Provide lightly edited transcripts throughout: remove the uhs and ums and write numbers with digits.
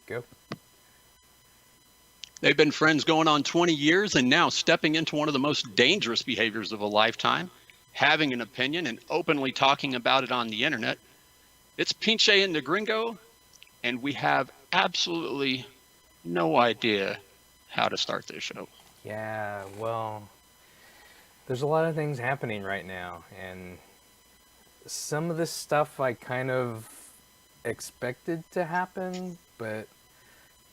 Go. They've been friends going on 20 years and now stepping into one of the most dangerous behaviors of a lifetime, having an opinion and openly talking about it on the internet. It's Pinche and The Gringo, and we have absolutely no idea how to start this show. Yeah, well, there's a lot of things happening right now, and some of this stuff I kind of expected to happen, but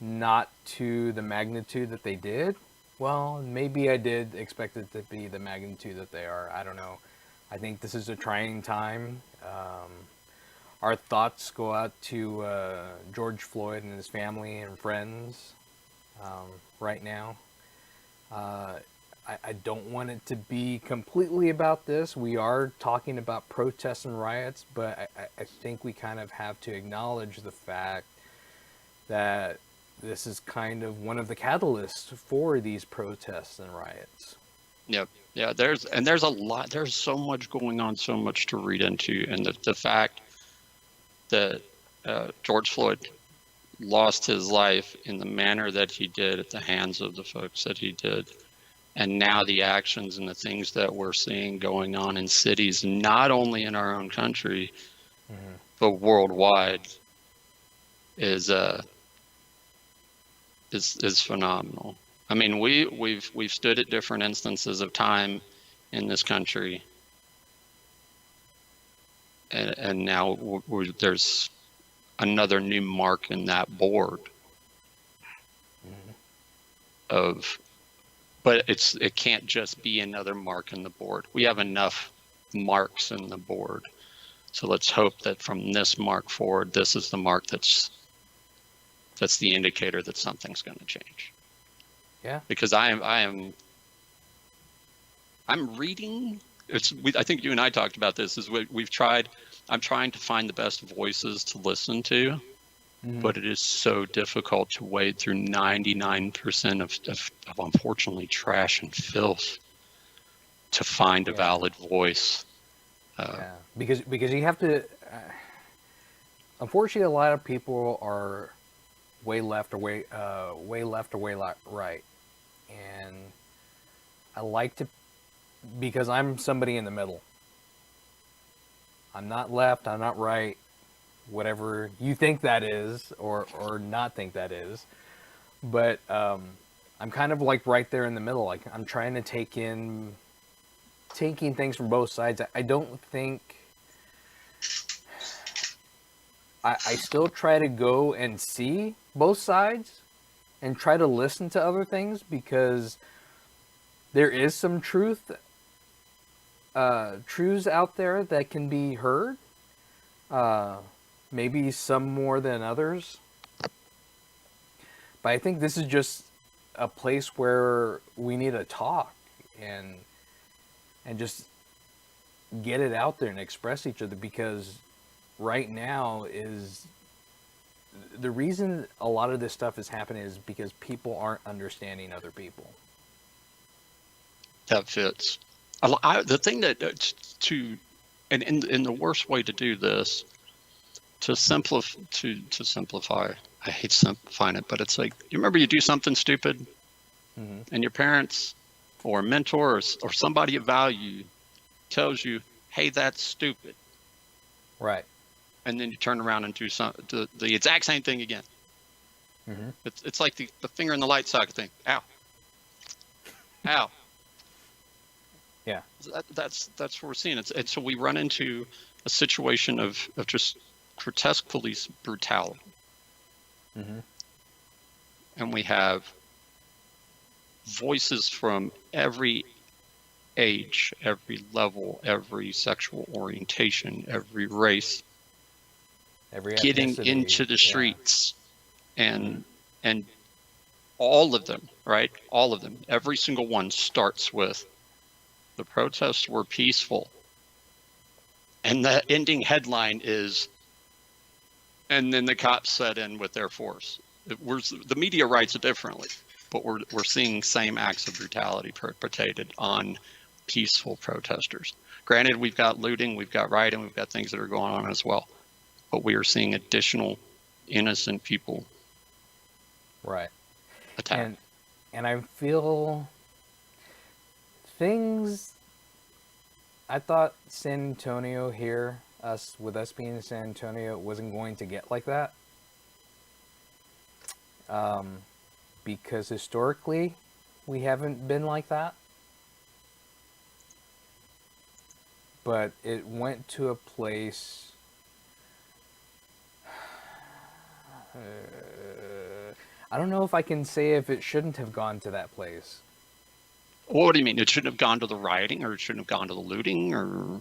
not to the magnitude that they did. Well, maybe I did expect it to be the magnitude that they are. I don't know. I think this is a trying time. Our thoughts go out to George Floyd and his family and friends right now. Uh, I don't want it to be completely about this. We are talking about protests and riots, but I think we kind of have to acknowledge the fact that this is kind of one of the catalysts for these protests and riots. Yep. Yeah, there's a lot, there's so much going on, so much to read into. And the fact that George Floyd lost his life in the manner that he did at the hands of the folks that he did. And now the actions and the things that we're seeing going on in cities, not only in our own country, but worldwide, is phenomenal. I mean, we've stood at different instances of time in this country, and now there's another new mark in that board of, but it can't just be another mark in the board. We have enough marks in the board, so let's hope that from this mark forward, this is the mark that's the indicator that something's going to change. Yeah. Because I'm reading. I think you and I talked about this. We've tried. I'm trying to find the best voices to listen to, but it is so difficult to wade through 99% of unfortunately trash and filth to find a valid voice. Yeah, because you have to. Unfortunately, a lot of people are way left or way right, and I like to, because I'm somebody in the middle. I'm not left. I'm not right. Whatever you think that is, or not think that is, but I'm kind of like right there in the middle. Like I'm trying to taking things from both sides. I don't think. I still try to go and see both sides and try to listen to other things, because there is some truths out there that can be heard. Maybe some more than others. But I think this is just a place where we need to talk and just get it out there and express each other, because right now is the reason a lot of this stuff is happening is because people aren't understanding other people. That fits. The thing that and in the worst way to do this, to simplify. I hate simplifying it, but it's like, you remember you do something stupid, and your parents or a mentor or somebody of value tells you, "Hey, that's stupid." Right. And then you turn around and do the exact same thing again. It's like the finger in the light socket thing. Ow. Ow. Yeah. That's what we're seeing. And so we run into a situation of just grotesque police brutality. And we have voices from every age, every level, every sexual orientation, every race, getting into the streets, and all of them, right? All of them, every single one starts with, the protests were peaceful. And the ending headline is, and then the cops set in with their force. The media writes it differently, but we're seeing same acts of brutality perpetrated on peaceful protesters. Granted, we've got looting, we've got rioting, we've got things that are going on as well, but we are seeing additional innocent people Right. attack. And I feel things. I thought San Antonio here, with us being in San Antonio, wasn't going to get like that. Because historically, we haven't been like that. But it went to a place. I don't know if I can say if it shouldn't have gone to that place. What do you mean? It shouldn't have gone to the rioting, or it shouldn't have gone to the looting, or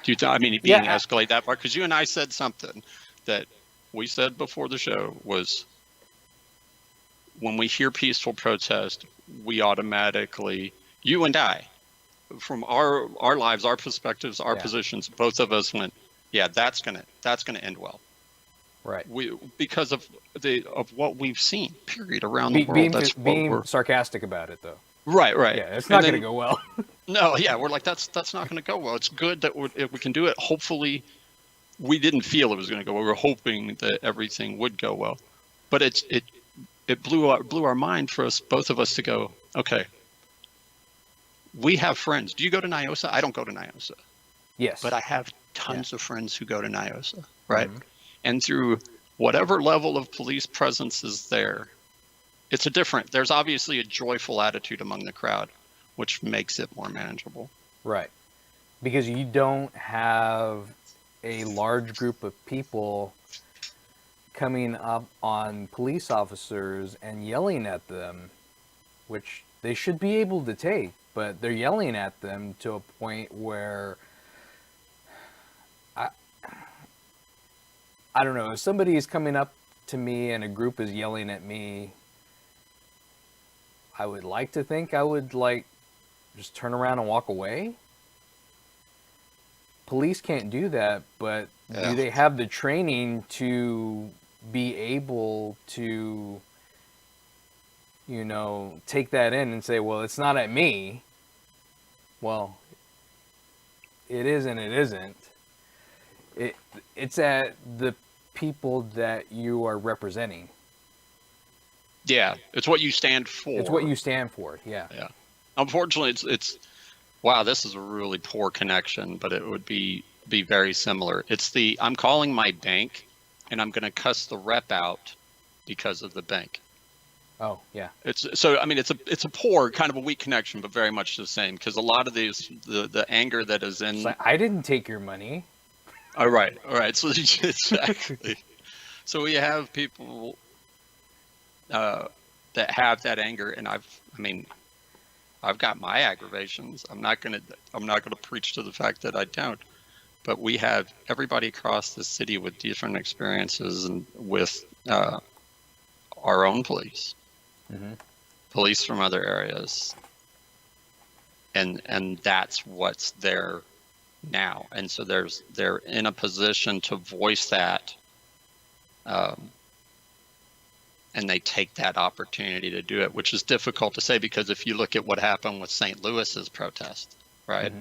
do you? I mean, it being Yeah, escalate that far? Because you and I said something that we said before the show was when we hear peaceful protest, we automatically, you and I, from our lives, our perspectives, our positions, both of us went, yeah, that's gonna end well. Right. Because of what we've seen, period, around the world. That's what being sarcastic about it, though. Right. Yeah, it's not going to go well. No, yeah, we're like, that's not going to go well. It's good that if we can do it. Hopefully, we didn't feel it was going to go well. We were hoping that everything would go well, but it blew our mind for us, both of us, to go, okay, we have friends. Do you go to Nyosa? I don't go to Nyosa. Yes. But I have tons of friends who go to Nyosa, right? Mm-hmm. And through whatever level of police presence is there, there's obviously a joyful attitude among the crowd, which makes it more manageable. Right. Because you don't have a large group of people coming up on police officers and yelling at them, which they should be able to take, but they're yelling at them to a point where I don't know, if somebody is coming up to me and a group is yelling at me, I would like to think I would just turn around and walk away. Police can't do that, but do they have the training to be able to, take that in and say, well, it's not at me. Well, it is and it isn't. It's at the people that you are representing. Yeah, it's what you stand for. It's what you stand for, yeah. Yeah. Unfortunately, it's wow, this is a really poor connection, but it would be very similar. It's I'm calling my bank, and I'm going to cuss the rep out because of the bank. Oh, yeah. It's a poor, kind of a weak connection, but very much the same, because a lot of these, the anger that is in... It's like, I didn't take your money. All right. So exactly. So we have people that have that anger, and I've got my aggravations. I'm not gonna preach to the fact that I don't. But we have everybody across the city with different experiences, and with our own police, police from other areas, and that's what's there now. And so they're in a position to voice that, and they take that opportunity to do it, which is difficult to say, because if you look at what happened with St. Louis's protest, right?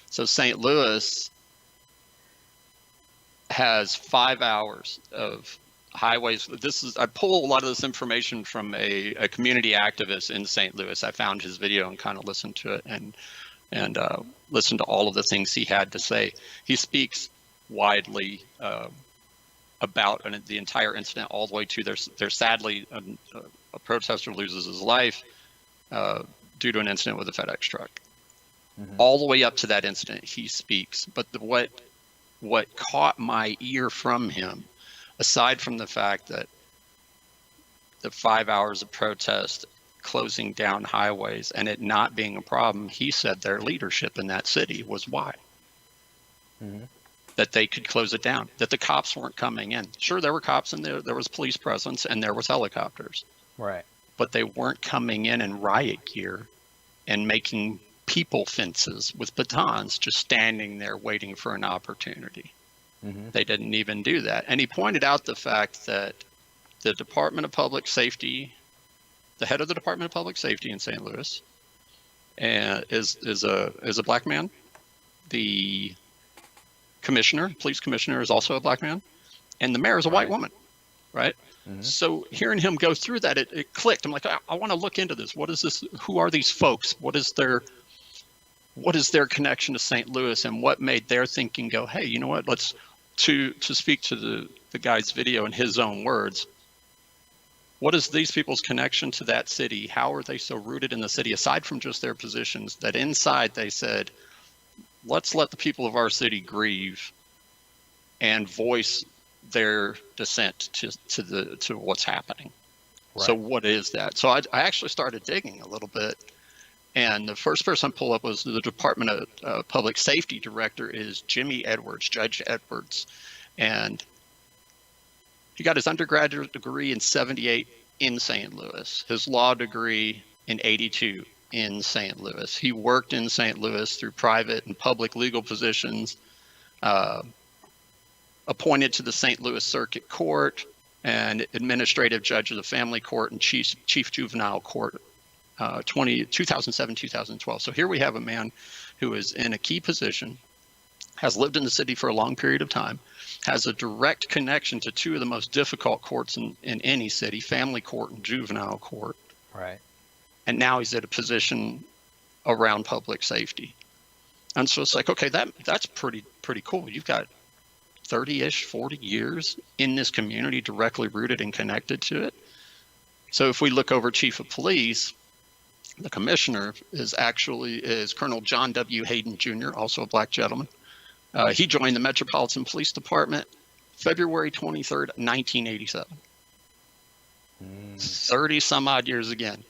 So St. Louis has 5 hours of highways. I pull a lot of this information from a community activist in St. Louis. I found his video and kind of listened to it, and listened to all of the things he had to say. He speaks widely about the entire incident, all the way to there's sadly a protester loses his life due to an incident with a FedEx truck. All the way up to that incident, he speaks. But what caught my ear from him, aside from the fact that the 5 hours of protest, closing down highways, and it not being a problem, he said their leadership in that city was why. That they could close it down, that the cops weren't coming in. Sure, there were cops in there was police presence, and there was helicopters. Right. But they weren't coming in riot gear and making people fences with batons, just standing there waiting for an opportunity. They didn't even do that. And he pointed out the fact that the Department of Public Safety, the head of the Department of Public Safety in St. Louis, is a black man. The police commissioner, is also a black man, and the mayor is a white woman. right? Mm-hmm. So hearing him go through that, it clicked. I'm like, I want to look into this. What is this? Who are these folks? What is their connection to St. Louis, and what made their thinking go, hey, you know what? Let's to speak to the guy's video in his own words. What is these people's connection to that city? How are they so rooted in the city, aside from just their positions, that inside they said, let's let the people of our city grieve and voice their dissent to what's happening. Right. So what is that? So I actually started digging a little bit, and the first person I pulled up was the Department of Public Safety Director is Jimmy Edwards, Judge Edwards, and he got his undergraduate degree in '78 in St. Louis, his law degree in '82 in St. Louis. He worked in St. Louis through private and public legal positions, appointed to the St. Louis Circuit Court and administrative judge of the family court and chief juvenile court, 2007, 2012. So here we have a man who is in a key position, has lived in the city for a long period of time, has a direct connection to two of the most difficult courts in any city, family court and juvenile court. Right. And now he's at a position around public safety. And so it's like, okay, that's pretty cool. You've got 30-ish, 40 years in this community directly rooted and connected to it. So if we look over Chief of Police, the commissioner is Colonel John W. Hayden Jr., also a black gentleman. He joined the Metropolitan Police Department February 23rd, 1987. 30 some odd years again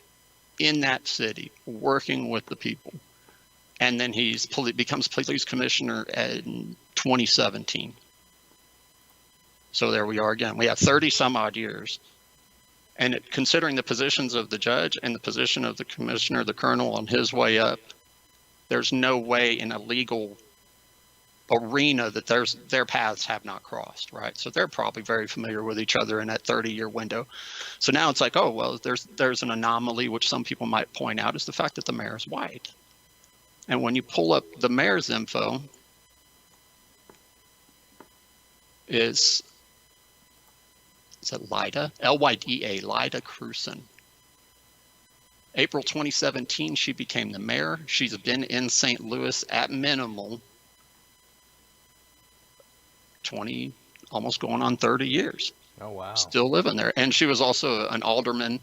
in that city, working with the people. And then he becomes police commissioner in 2017. So there we are again. We have 30 some odd years. And considering the positions of the judge and the position of the commissioner, the colonel on his way up, there's no way in a legal arena that their paths have not crossed, right? So they're probably very familiar with each other in that 30-year window. So now it's like, oh, well, there's an anomaly, which some people might point out, is the fact that the mayor is white. And when you pull up the mayor's info, is it Lyda? Lyda, Lyda Cruson. April 2017, she became the mayor. She's been in St. Louis at minimal 20, almost going on 30 years. Oh, wow. Still living there. And she was also an alderman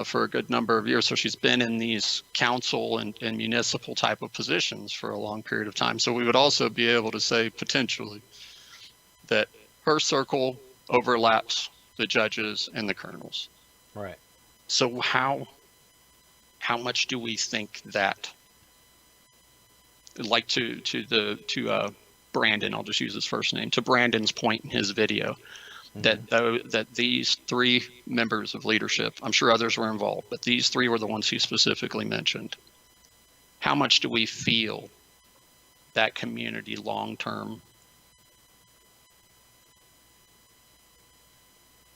for a good number of years. So she's been in these council and municipal type of positions for a long period of time. So we would also be able to say potentially that her circle overlaps the judges and the colonels. Right. So how much do we think that, like to Brandon, I'll just use his first name, to Brandon's point in his video, that these three members of leadership, I'm sure others were involved, but these three were the ones he specifically mentioned. How much do we feel that community long-term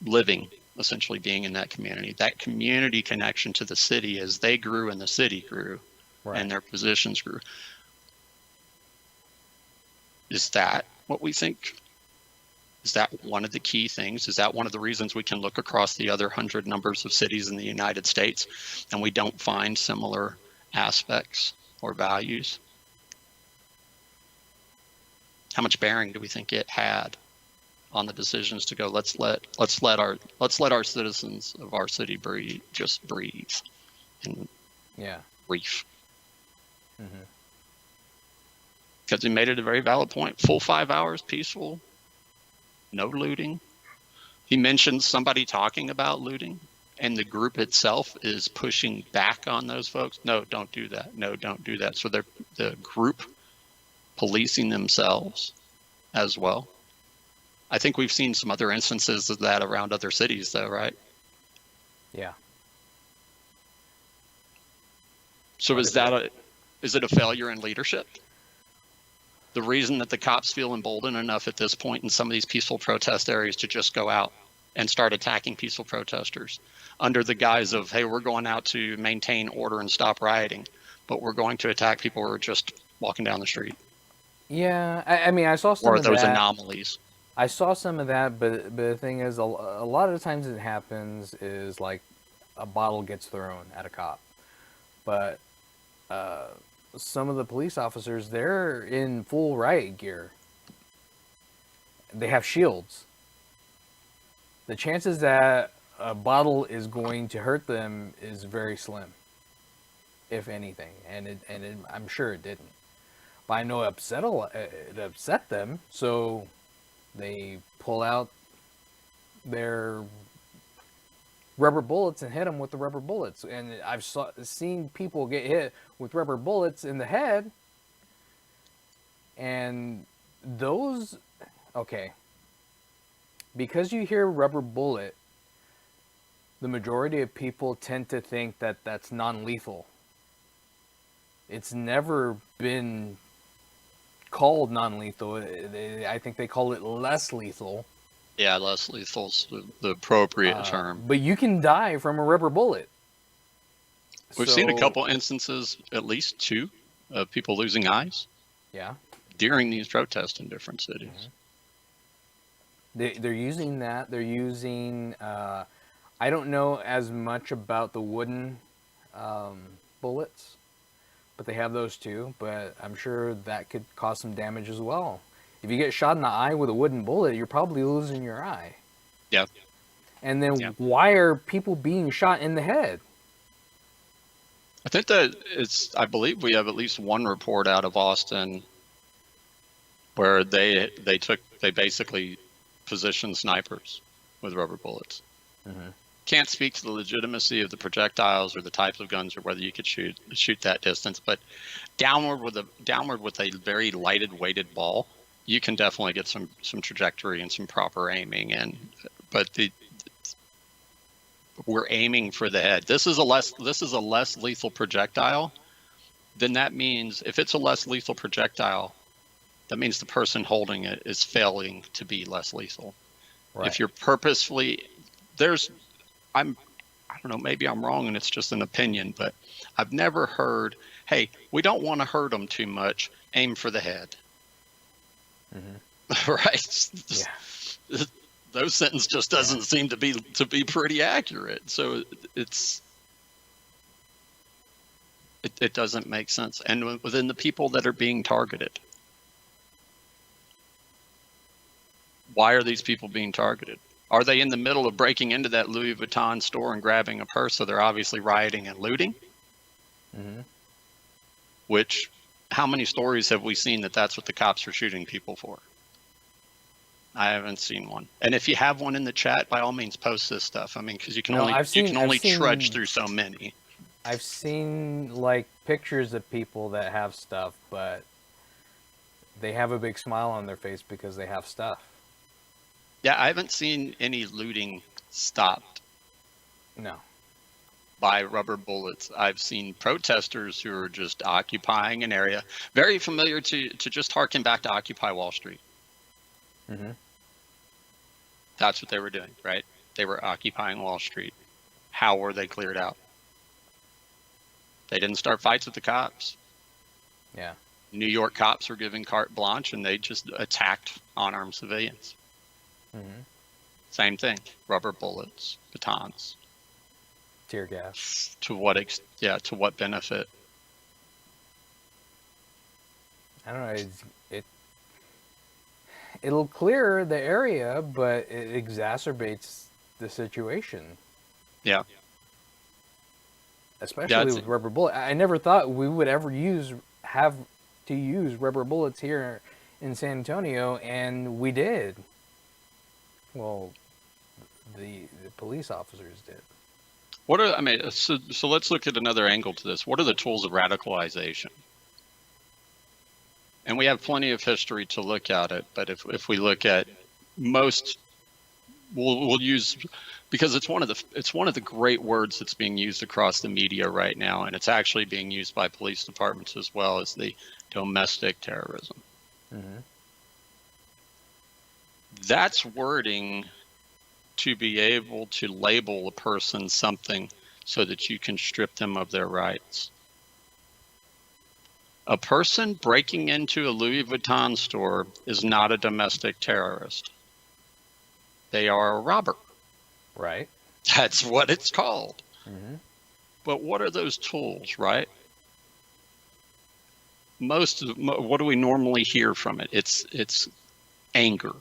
living, essentially being in that community connection to the city as they grew and the city grew, right, and their positions grew? Is that what we think? Is that one of the key things? Is that one of the reasons we can look across the other 100 numbers of cities in the United States and we don't find similar aspects or values? How much bearing do we think it had on the decisions to go, let's let our citizens of our city breathe and grief? Mm-hmm. Because he made it a very valid point. Full 5 hours, peaceful, no looting. He mentioned somebody talking about looting, and the group itself is pushing back on those folks. No, don't do that. No, don't do that. So they're the group policing themselves as well. I think we've seen some other instances of that around other cities, though, right? Yeah. So is it a failure in leadership? The reason that the cops feel emboldened enough at this point in some of these peaceful protest areas to just go out and start attacking peaceful protesters under the guise of, hey, we're going out to maintain order and stop rioting, but we're going to attack people who are just walking down the street. Yeah, I mean, I saw some or of those that. anomalies. I saw some of that, but the thing is, a lot of the times it happens is like a bottle gets thrown at a cop, but some of the police officers, they're in full riot gear. They have shields. The chances that a bottle is going to hurt them is very slim, if anything, I'm sure it didn't. But I know it upset them, so they pull out their rubber bullets and hit them with the rubber bullets. And seen people get hit with rubber bullets in the head, and those, okay, because you hear rubber bullet, the majority of people tend to think that that's non-lethal. It's never been called non-lethal. I think they call it less lethal. Yeah, less lethal is the appropriate term. But you can die from a rubber bullet. We've seen a couple instances, at least 2, of people losing eyes. Yeah. During these protests in different cities. Mm-hmm. They're using that. They're using. I don't know as much about the wooden bullets, but they have those too. But I'm sure that could cause some damage as well. If you get shot in the eye with a wooden bullet, you're probably losing your eye. Yeah. And then why are people being shot in the head? I think that I believe we have at least one report out of Austin where they basically positioned snipers with rubber bullets. Mm-hmm. Can't speak to the legitimacy of the projectiles or the types of guns or whether you could shoot that distance, but downward with a very lighted weighted ball, you can definitely get some trajectory and some proper aiming in. But we're aiming for the head. This is a less lethal projectile. Then that means if it's a less lethal projectile, that means the person holding it is failing to be less lethal. Right. If you're purposefully, I don't know, maybe I'm wrong and it's just an opinion, but I've never heard, hey, we don't want to hurt them too much, aim for the head. Mm-hmm. Right? Yeah. Those sentence just doesn't seem to be pretty accurate. So it doesn't make sense. And within the people that are being targeted, why are these people being targeted? Are they in the middle of breaking into that Louis Vuitton store and grabbing a purse? So they're obviously rioting and looting. Mm-hmm. Which, how many stories have we seen that that's what the cops are shooting people for? I haven't seen one. And if you have one in the chat, by all means, post this stuff. I mean, because you can only trudge through so many. I've seen like pictures of people that have stuff, but they have a big smile on their face because they have stuff. Yeah, I haven't seen any looting stopped. No. By rubber bullets. I've seen protesters who are just occupying an area. Very familiar to just harken back to Occupy Wall Street. Mm-hmm. That's what they were doing, right? They were occupying Wall Street. How were they cleared out? They didn't start fights with the cops. Yeah. New York cops were given carte blanche and they just attacked unarmed civilians. Mm-hmm. Same thing. Rubber bullets, batons. Tear gas. To what benefit? I don't know. It'll clear the area, but it exacerbates the situation. Yeah. Especially with rubber bullets. I never thought we would ever have to use rubber bullets here in San Antonio, and we did. Well, the police officers did. So let's look at another angle to this. What are the tools of radicalization? And we have plenty of history to look at it, but if we look at most, we'll use, because it's one of the great words that's being used across the media right now, and it's actually being used by police departments as well, as the domestic terrorism. Mm-hmm. That's wording to be able to label a person something so that you can strip them of their rights. A person breaking into a Louis Vuitton store is not a domestic terrorist. they are a robber. Right. That's what it's called. Mm-hmm. But what are those tools, right? What do we normally hear from it? It's anger.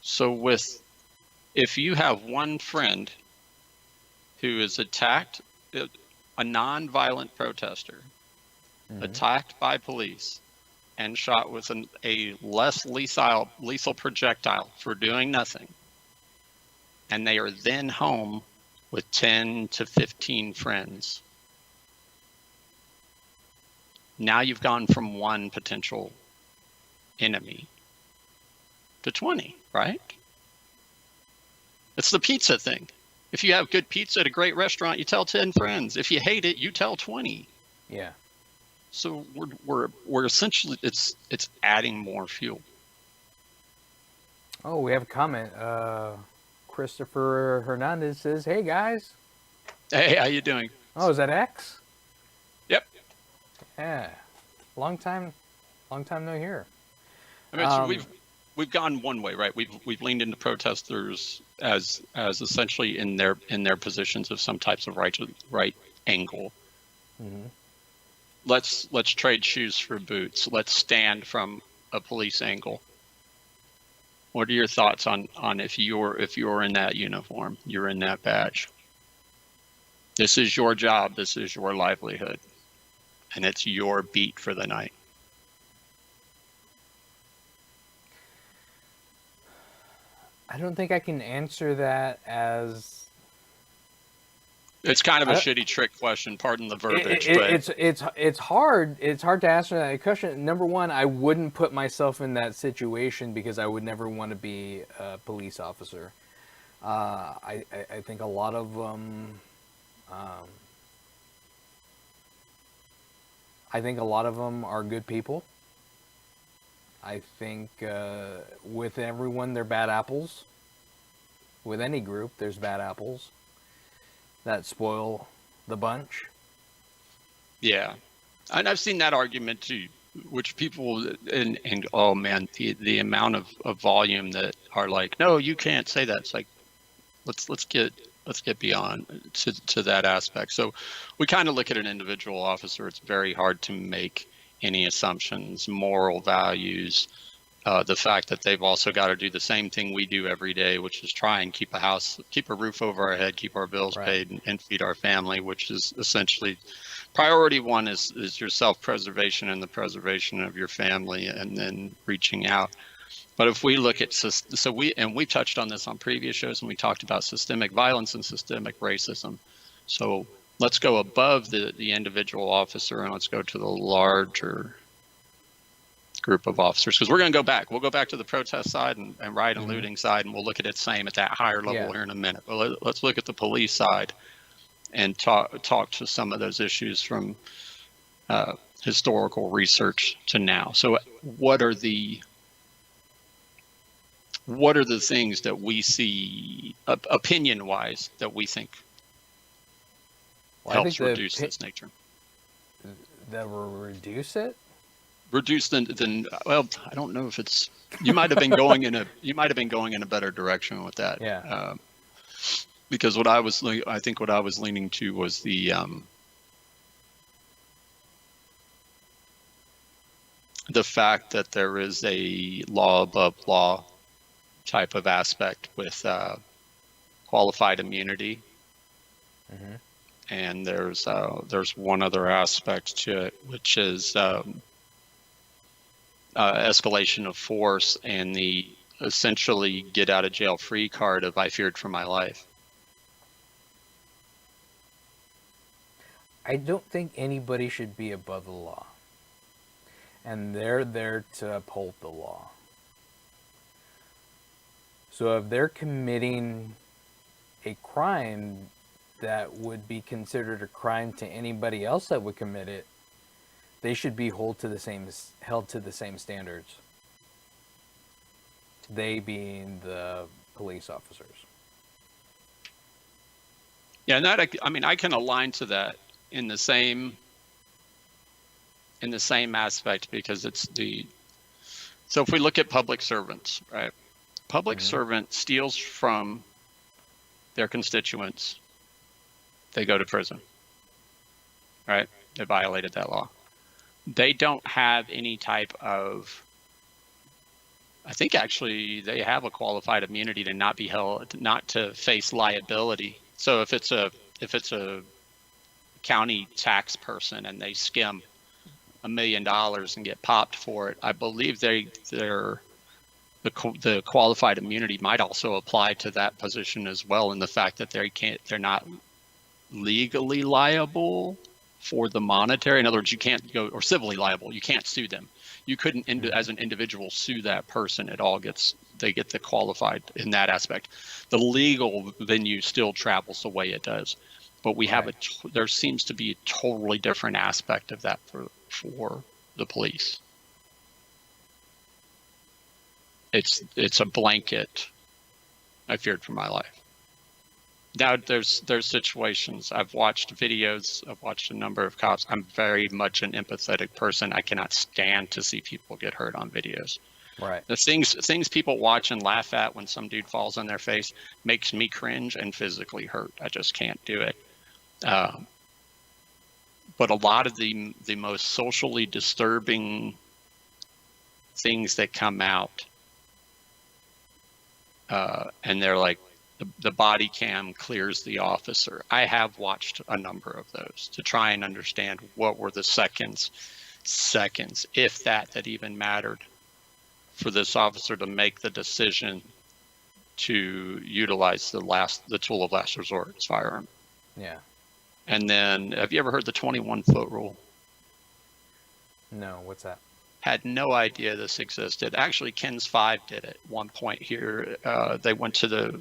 So if you have one friend who is attacked, a non-violent protester, Mm-hmm. attacked by police and shot with a less lethal projectile for doing nothing, and they are then home with 10 to 15 friends. Now you've gone from one potential enemy to 20, right? It's the pizza thing. If you have good pizza at a great restaurant, you tell 10 friends. If you hate it, you tell 20. Yeah. So we're essentially it's adding more fuel. Oh, we have a comment. Christopher Hernandez says, "Hey guys." Hey, how you doing? Oh, is that X? Yep. Yeah. Long time no hear. I mean, so we've gone one way, right? We've leaned into protesters as essentially in their positions of some types of right angle. Mm-hmm. Let's trade shoes for boots. Let's stand from a police angle. What are your thoughts on if you're in that uniform, you're in that badge? This is your job. This is your livelihood, and it's your beat for the night. I don't think I can answer that as. It's kind of a shitty trick question. Pardon the verbiage, but it's hard. It's hard to answer that question. Number one, I wouldn't put myself in that situation because I would never want to be a police officer. I think a lot of I think a lot of them are good people. I think with everyone, they're bad apples. With any group, there's bad apples that spoil the bunch. Yeah, and I've seen that argument too, which people and oh man, the amount of volume that are like, no, you can't say that. It's like, let's get beyond to that aspect. So we kind of look at an individual officer. It's very hard to make any assumptions, moral values, the fact that they've also got to do the same thing we do every day, which is try and keep a roof over our head, keep our bills paid, and feed our family, which is essentially priority one is your self-preservation and the preservation of your family, and then reaching out. But if we look at we touched on this on previous shows, and we talked about systemic violence and systemic racism. So let's go above the individual officer and let's go to the larger group of officers, because we're going to go back. We'll go back to the protest side and riot and looting side, and we'll look at it same at that higher level here in a minute. But let's look at the police side and talk to some of those issues from historical research to now. So what are the things that we see opinion-wise that we think helps reduce this nature? That will reduce it? Reduce then well, I don't know if it's, you might have been going in a better direction with that. Yeah. Because I think what I was leaning to was the fact that there is a law above law type of aspect with qualified immunity. Mm-hmm. And there's one other aspect to it, which is escalation of force and the essentially get out of jail free card of I feared for my life. I don't think anybody should be above the law. And they're there to uphold the law. So if they're committing a crime that would be considered a crime to anybody else that would commit it, they should be held to the same standards. They being the police officers. Yeah, and that, I mean, I can align to that in the same aspect, because it's so if we look at public servants, right? public servant steals from their constituents, they go to prison, right? They violated that law. They don't have any type of, I think actually they have a qualified immunity to not be held, not to face liability. So if it's a county tax person and they skim $1 million and get popped for it, I believe the qualified immunity might also apply to that position as well, in the fact that they're not legally liable for the monetary. In other words, you can't go, or civilly liable, you can't sue them. You couldn't, as an individual, sue that person. They get the qualified in that aspect. The legal venue still travels the way it does, but we have there seems to be a totally different aspect of that for the police. It's a blanket. I feared for my life. Now there's situations. I've watched videos. I've watched a number of cops. I'm very much an empathetic person. I cannot stand to see people get hurt on videos. Right. The things people watch and laugh at when some dude falls on their face makes me cringe and physically hurt. I just can't do it. But a lot of the most socially disturbing things that come out, and they're like, the body cam clears the officer. I have watched a number of those to try and understand what were the seconds, if that even mattered, for this officer to make the decision to utilize the tool of last resort, his firearm. Yeah. And then, have you ever heard the 21-foot rule? No, what's that? Had no idea this existed. Actually, Ken's 5 did at one point here. They went to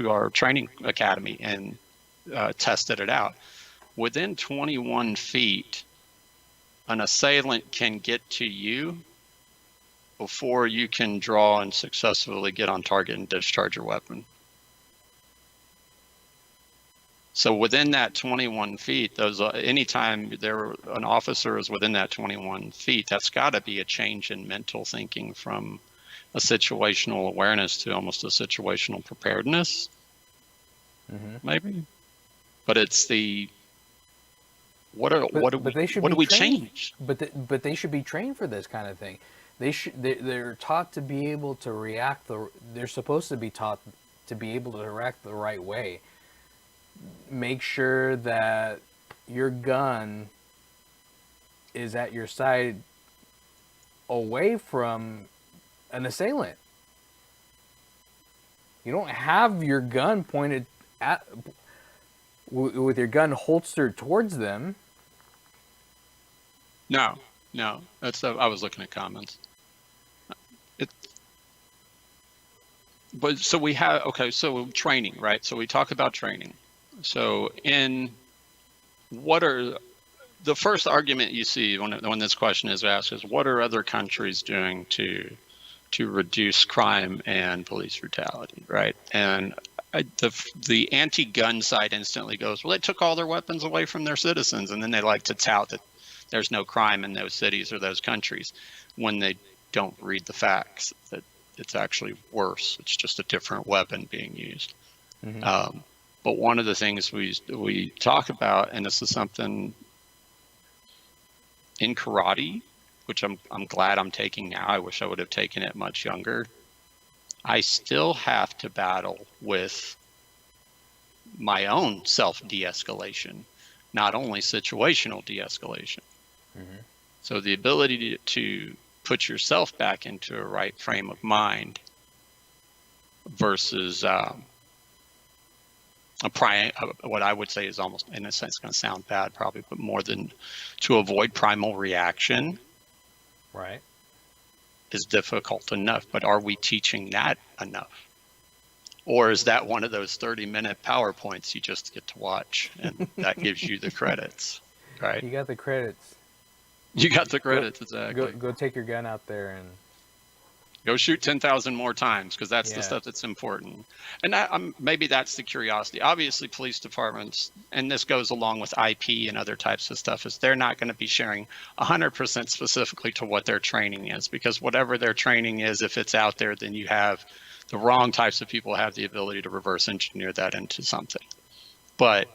our training academy and tested it out. Within 21 feet, an assailant can get to you before you can draw and successfully get on target and discharge your weapon. So within that 21 feet, anytime an officer is within that 21 feet, that's got to be a change in mental thinking from a situational awareness to almost a situational preparedness, maybe. But it's what do we change? But they should be trained for this kind of thing. They're taught to be able to react. They're supposed to be taught to be able to react the right way. Make sure that your gun is at your side, away from an assailant. You don't have your gun pointed at, with your gun holstered towards them. No. I was looking at comments. But so we have, so training, right? So we talk about training. So what are the first argument you see when this question is asked is, what are other countries doing to reduce crime and police brutality, right? And the anti-gun side instantly goes, well, they took all their weapons away from their citizens, and then they like to tout that there's no crime in those cities or those countries, when they don't read the facts that it's actually worse. It's just a different weapon being used. But one of the things we talk about, and this is something in karate, which I'm glad I'm taking now. I wish I would have taken it much younger. I still have to battle with my own self-de-escalation, not only situational de-escalation. So the ability to put yourself back into a right frame of mind versus what I would say is almost, in a sense, going to sound bad probably, but more than to avoid primal reaction, right, is difficult enough. But are we teaching that enough? Or is that one of those 30-minute PowerPoints you just get to watch and that gives you the credits, right? You got the credits. You got the credits, exactly. Go take your gun out there and Go shoot 10,000 more times, because that's the Yeah. stuff that's important. And maybe that's the curiosity. Obviously, police departments, and this goes along with IP and other types of stuff, is they're not going to be sharing 100% specifically to what their training is, because whatever their training is, if it's out there, then you have the wrong types of people have the ability to reverse engineer that into something. But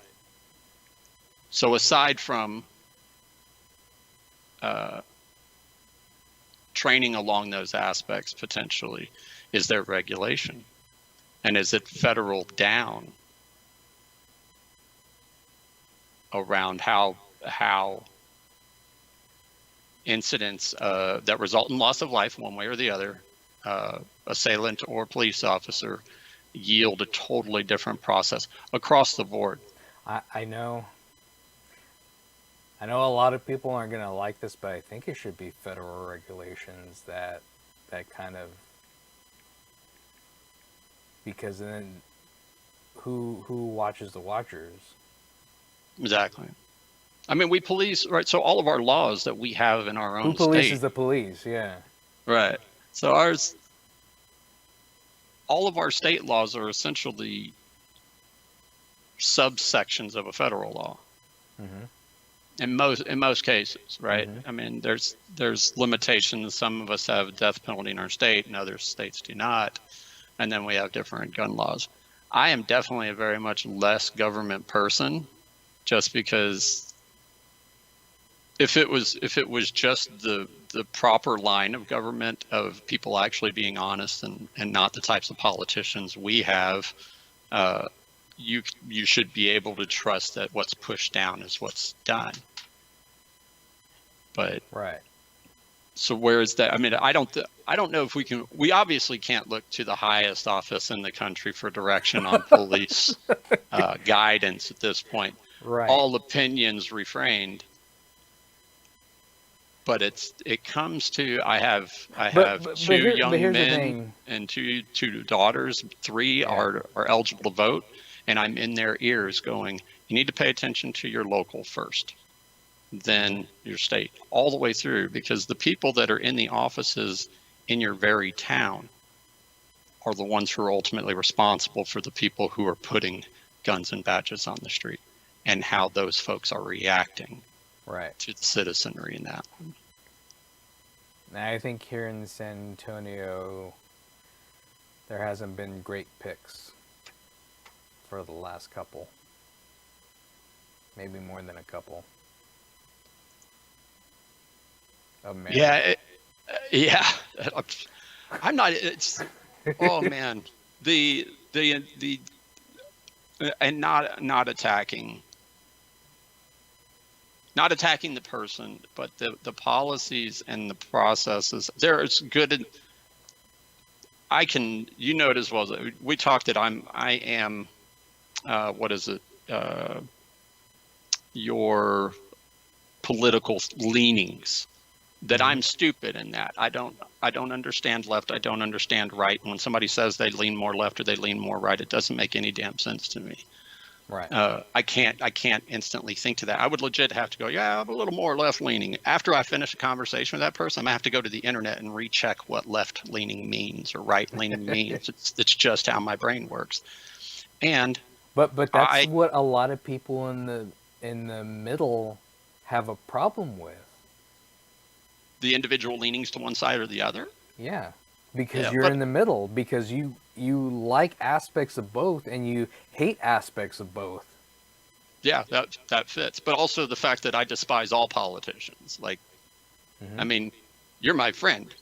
so aside from training along those aspects, potentially, is there regulation? And is it federal down around how incidents that result in loss of life, one way or the other, assailant or police officer, yield a totally different process across the board? I know a lot of people aren't going to like this, but I think it should be federal regulations that kind of, because then who watches the watchers? Exactly. I mean, we police, right? So all of our laws that we have in our own Who polices state, the police? Yeah. right? So all of our state laws are essentially subsections of a federal law. Mm-hmm. In most cases, right? Mm-hmm. I mean, there's limitations. Some of us have a death penalty in our state, and other states do not. And then we have different gun laws. I am definitely a very much less government person, just because if it was just the proper line of government of people actually being honest and not the types of politicians we have, you should be able to trust that what's pushed down is what's done. But right. So where is that? I mean, I don't know if we obviously can't look to the highest office in the country for direction on police guidance at this point. Right. All opinions refrained. But it comes to, I have two young men and two daughters. 3 are eligible to vote, and I'm in their ears going, you need to pay attention to your local first, then your state, all the way through, because the people that are in the offices in your very town are the ones who are ultimately responsible for the people who are putting guns and badges on the street, and how those folks are reacting to the citizenry in that one. I think here in San Antonio, there hasn't been great picks for the last couple. Maybe more than a couple. Oh, man. Yeah. I'm not. It's. Oh man. The and not attacking. Not attacking the person, but the policies and the processes. There's good. I can, you know it as well as we talked that I am. What is it? Your political leanings. That I'm stupid in that. I don't understand left. I don't understand right. When somebody says they lean more left or they lean more right, it doesn't make any damn sense to me. Right. I can't instantly think to that. I would legit have to go, yeah, I'm a little more left leaning. After I finish a conversation with that person, I'm gonna have to go to the internet and recheck what left leaning means or right leaning means. It's just how my brain works. And but that's what a lot of people in the middle have a problem with. The individual leanings to one side or the other? Yeah, because you're in the middle, because you like aspects of both and you hate aspects of both. Yeah, that fits. But also the fact that I despise all politicians. Like, I mean, you're my friend.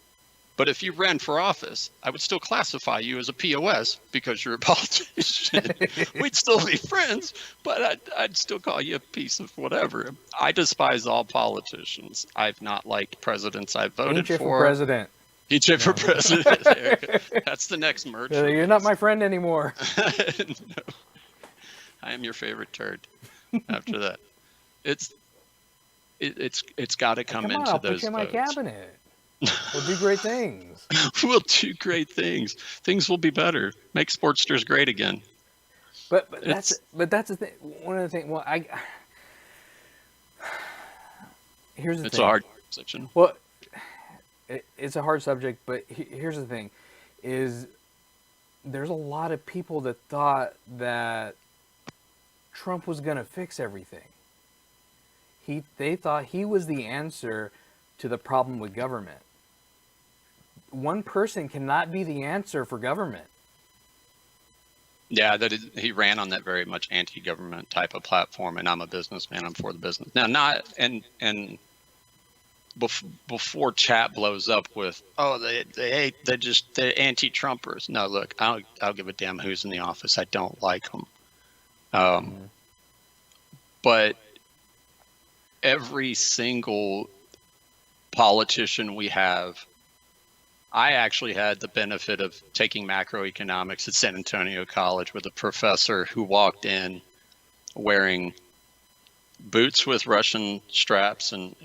But if you ran for office, I would still classify you as a POS because you're a politician. We'd still be friends, but I'd still call you a piece of whatever. I despise all politicians. I've not liked presidents I've voted for. For president. EJ for president. That's the next merch. You're not my friend anymore. No. I am your favorite turd. After that, it's got to come into I'll those put you in my votes. cabinet. We'll do great things. We'll do great things. Things will be better. Make Sportsters great again. But that's the thing. One of the things. Well, here's the thing. It's a hard position. Well, it's a hard subject, but here's the thing: is there's a lot of people that thought that Trump was gonna fix everything. They thought he was the answer to the problem with government. One person cannot be the answer for government. Yeah, he ran on that very much anti-government type of platform, and I'm a businessman. I'm for the business. Now, not and before chat blows up with, oh, they hate, they're anti-Trumpers. No, look, I'll give a damn who's in the office. I don't like them. But every single politician we have, I actually had the benefit of taking macroeconomics at San Antonio College with a professor who walked in wearing boots with Russian straps and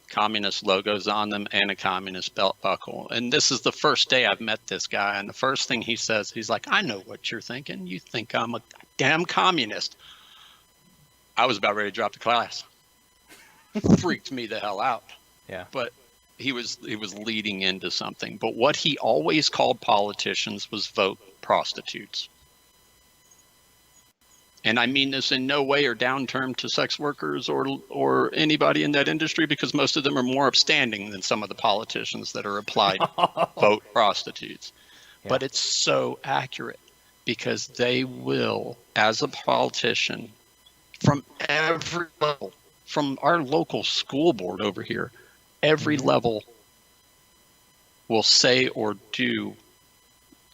communist logos on them and a communist belt buckle. And this is the first day I've met this guy. And the first thing he says, he's like, I know what you're thinking. You think I'm a damn communist. I was about ready to drop the class. Freaked me the hell out. Yeah. But he was leading into something. But what he always called politicians was vote prostitutes. And I mean this in no way or down term to sex workers or anybody in that industry, because most of them are more upstanding than some of the politicians that are applied vote prostitutes. Yeah. But it's so accurate, because they will, as a politician, from every level, from our local school board over here, every level will say or do.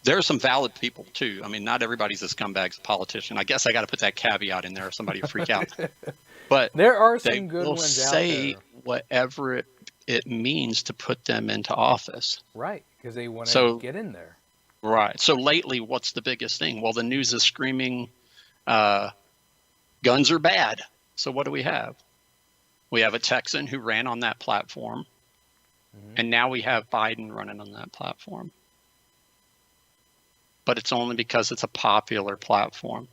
There are some valid people too. I mean, not everybody's a scumbag's politician. I guess I got to put that caveat in there, or somebody will freak out. But there are some good ones out there. They will say whatever it means to put them into office. Right, because they want to get in there. Right. So lately, what's the biggest thing? Well, the news is screaming, guns are bad. So what do we have? We have a Texan who ran on that platform, and now we have Biden running on that platform. But it's only because it's a popular platform.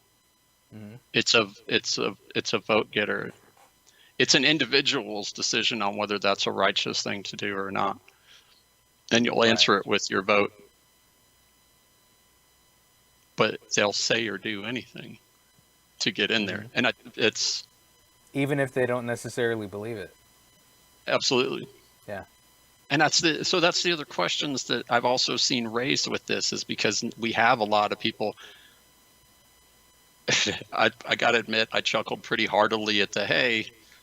It's a vote getter. It's an individual's decision on whether that's a righteous thing to do or not. And you'll answer it with your vote. But they'll say or do anything to get in there. And it's... Even if they don't necessarily believe it. Absolutely. Yeah. And that's the other questions that I've also seen raised with this, is because we have a lot of people. I got to admit, I chuckled pretty heartily at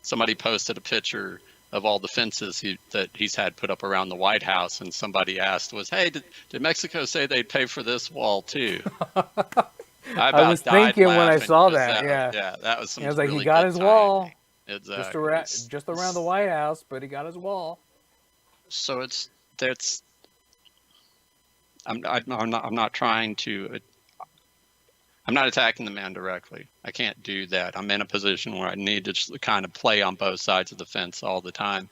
somebody posted a picture of all the fences that he's had put up around the White House, and somebody asked hey, did Mexico say they'd pay for this wall too? I was thinking when I saw that, yeah, that was some. I was like, really he got his wall. Exactly. Just around the White House, but he got his wall. So I'm not trying to. I'm not attacking the man directly. I can't do that. I'm in a position where I need to just kind of play on both sides of the fence all the time.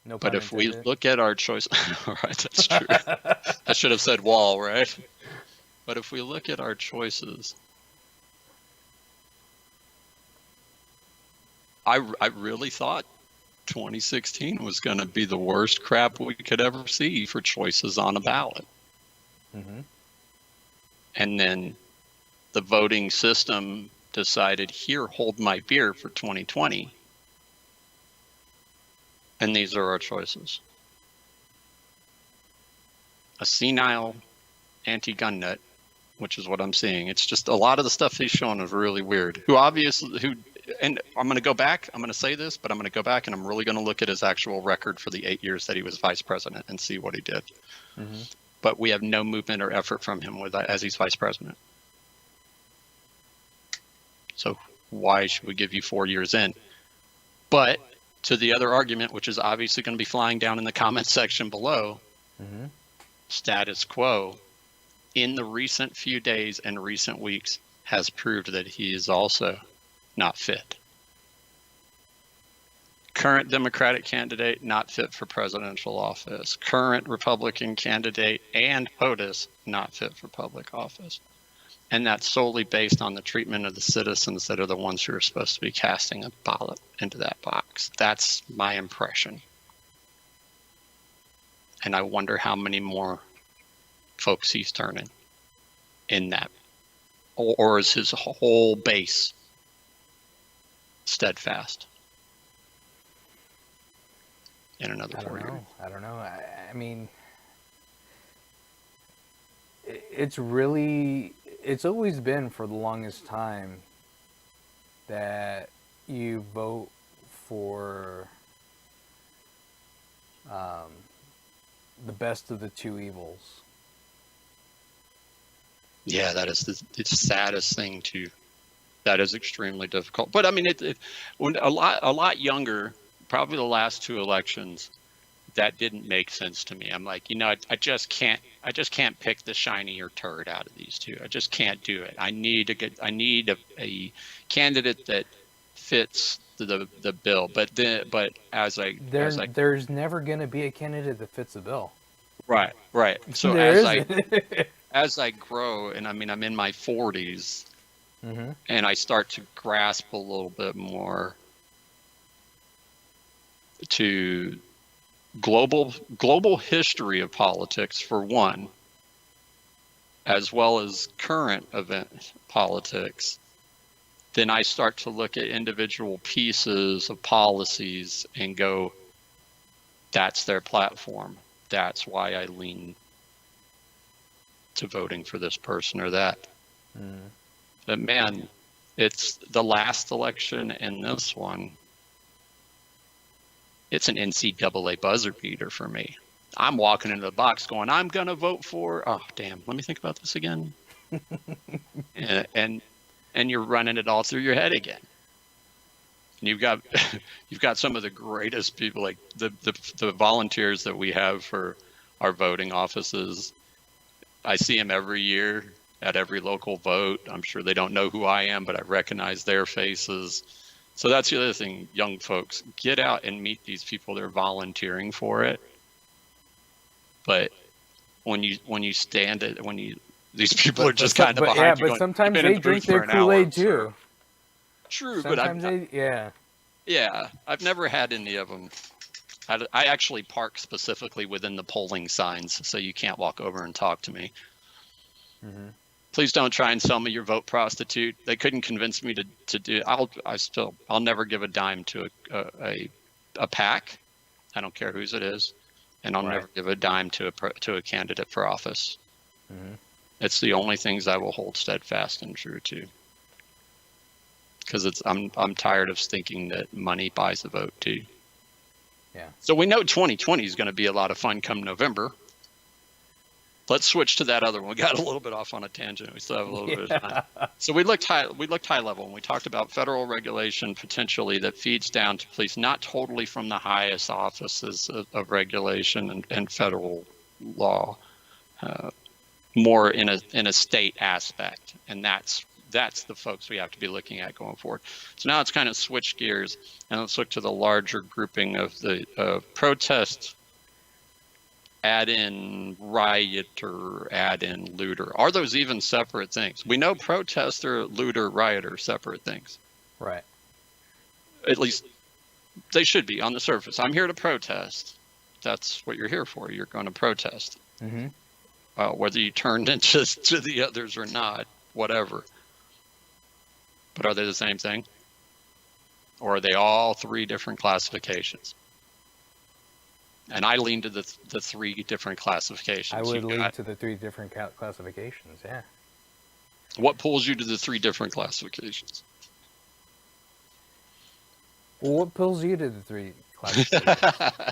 No pun but if intended. we look at our choice, all right, that's true. I should have said wall, right? But if we look at our choices, I really thought 2016 was going to be the worst crap we could ever see for choices on a ballot. And then the voting system decided, here, hold my beer for 2020. And these are our choices. A senile anti-gun nut, which is what I'm seeing. It's just a lot of the stuff he's showing is really weird. And I'm going to go back, I'm going to say this, but I'm going to go back and I'm really going to look at his actual record for the 8 years that he was vice president and see what he did. But we have no movement or effort from him as he's vice president. So why should we give you 4 years in? But to the other argument, which is obviously going to be flying down in the comment section below, status quo in the recent few days and recent weeks has proved that he is also not fit. Current Democratic candidate not fit for presidential office. Current Republican candidate and POTUS not fit for public office. And that's solely based on the treatment of the citizens that are the ones who are supposed to be casting a ballot into that box. That's my impression. And I wonder how many more folks he's turning in that. Or is his whole base steadfast in another 4 years? I don't know. I mean, it's really, it's always been for the longest time that you vote for the best of the two evils. Yeah, that is the saddest thing to. That is extremely difficult. But I mean, when a lot younger, probably the last two elections, that didn't make sense to me. I'm like, I just can't pick the shinier turd out of these two. I just can't do it. I need a candidate that fits the bill. But There's never going to be a candidate that fits the bill. Right. So there isn't. as I grow, and I mean, I'm in my 40s, mm-hmm. and I start to grasp a little bit more to global history of politics, for one, as well as current event politics, then I start to look at individual pieces of policies and go, that's their platform. That's why I lean to voting for this person or that. But man, it's the last election and this one. It's an NCAA buzzer beater for me. I'm walking into the box going, I'm going to vote for, oh, damn, let me think about this again. and you're running it all through your head again. And you've got some of the greatest people, like the volunteers that we have for our voting offices. I see them every year at every local vote. I'm sure they don't know who I am, but I recognize their faces. So that's the other thing, young folks, get out and meet these people. They're volunteering for it. But when you stand it, these people are just kind of behind you. Yeah, but sometimes they drink their Kool-Aid too. True, sometimes but yeah, I've never had any of them. I actually park specifically within the polling signs, so you can't walk over and talk to me. Mm-hmm. Please don't try and sell me your vote prostitute. They couldn't convince me to do. I'll never give a dime to a PAC. I don't care whose it is, and I'll never give a dime to a candidate for office. Mm-hmm. It's the only things I will hold steadfast and true to. Because I'm tired of thinking that money buys a vote too. Yeah. So we know 2020 is going to be a lot of fun come November. Let's switch to that other one. We got a little bit off on a tangent. We still have a little bit of time. So we looked high level, and we talked about federal regulation potentially that feeds down to police, not totally from the highest offices of regulation and federal law, more in a state aspect, and that's the folks we have to be looking at going forward. So now it's kind of switch gears, and let's look to the larger grouping of the protest, add in rioter, add in looter. Are those even separate things? We know protester, looter, rioter, separate things. Right. At least they should be on the surface. I'm here to protest. That's what you're here for. You're going to protest. Mm-hmm. Whether you turned into to the others or not, whatever. But are they the same thing? Or are they all three different classifications? And I lean to the three different classifications. I would lean to the three different classifications, yeah. What pulls you to the three different classifications? Well, what pulls you to the three classifications?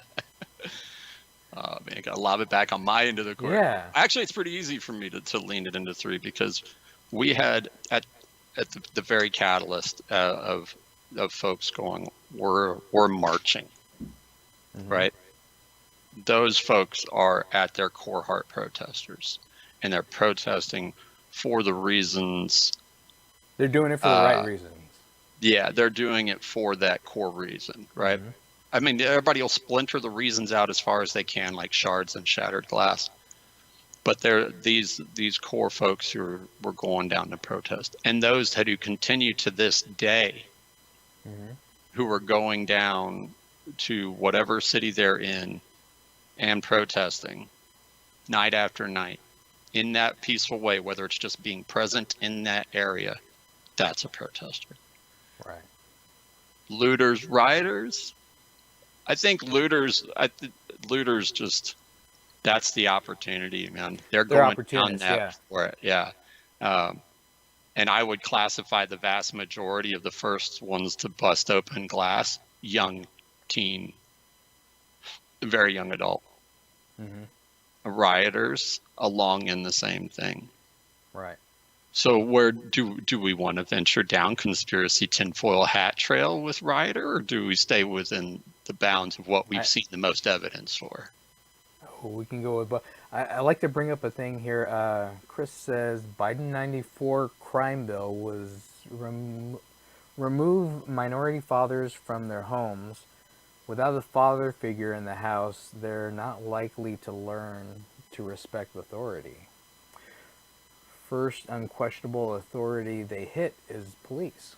Oh, man, I got to lob it back on my end of the court. Yeah. Actually, it's pretty easy for me to lean it into three, because we had at the very catalyst of folks going, we're marching, mm-hmm. right? Those folks are at their core heart protesters, and they're protesting for the reasons. They're doing it for the right reasons. Yeah, they're doing it for that core reason, right? Mm-hmm. I mean, everybody will splinter the reasons out as far as they can, like shards and shattered glass. But they're these core folks who were going down to protest, and those who continue to this day, mm-hmm. who are going down to whatever city they're in and protesting night after night in that peaceful way, whether it's just being present in that area, that's a protester. Right. Looters, rioters, I think looters just, that's the opportunity, man. They're going down that for it. Yeah. And I would classify the vast majority of the first ones to bust open glass, young teen, very young adult. Mm-hmm. Rioters along in the same thing. Right. So where do we want to venture down conspiracy tinfoil hat trail with rioter, or do we stay within the bounds of what we've seen the most evidence for? We can go with, but I like to bring up a thing here. Chris says Biden 94 crime bill was remove minority fathers from their homes. Without a father figure in the house, they're not likely to learn to respect authority. First unquestionable authority they hit is police.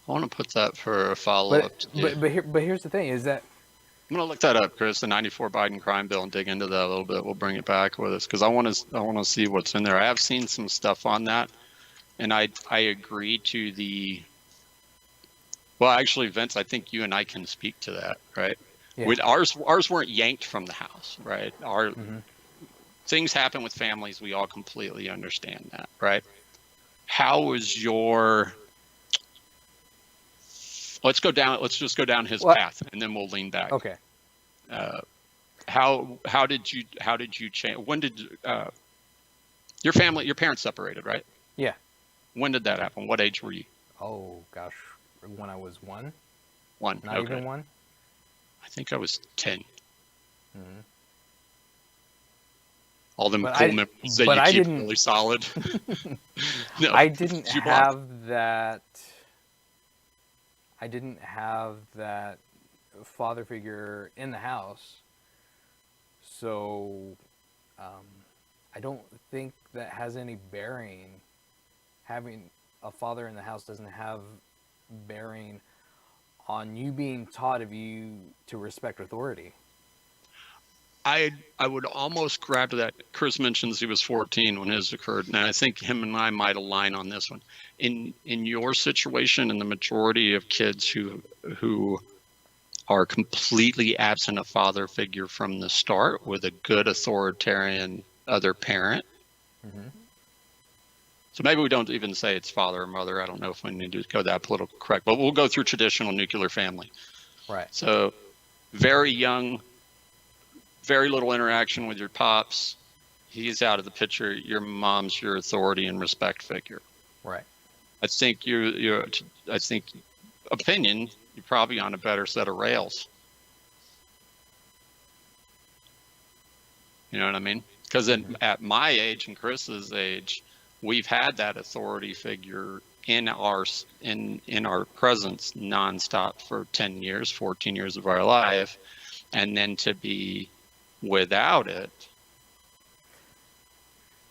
I want to put that for a follow-up. But here's the thing: is that I'm gonna look that up, Chris, the '94 Biden crime bill, and dig into that a little bit. We'll bring it back with us because I want to see what's in there. I have seen some stuff on that, and I agree to the. Well, actually, Vince, I think you and I can speak to that, right? Yeah. With ours weren't yanked from the house, right? Our things happen with families. We all completely understand that, right? How was your? Let's just go down his path, and then we'll lean back. Okay. How did you change? When did your parents separated, right? Yeah. When did that happen? What age were you? Oh gosh, when I was one. One. Not even one. I think I was 10. Mm-hmm. All them cool memories that you keep really solid. No, I didn't have that. I didn't have that father figure in the house, so I don't think that has any bearing. Having a father in the house doesn't have bearing on you being taught of you to respect authority. I would almost grab to that. Chris mentions he was 14 when his occurred, and I think him and I might align on this one. In your situation, and the majority of kids who are completely absent a father figure from the start with a good authoritarian other parent. Mm-hmm. So maybe we don't even say it's father or mother. I don't know if we need to go that political correct, but we'll go through traditional nuclear family. Right. So very young, very little interaction with your pops. He's out of the picture. Your mom's your authority and respect figure. Right. I think I think opinion, you're probably on a better set of rails. You know what I mean? Because at my age and Chris's age, we've had that authority figure in our presence nonstop for 10 years, 14 years of our life, and then to be without it.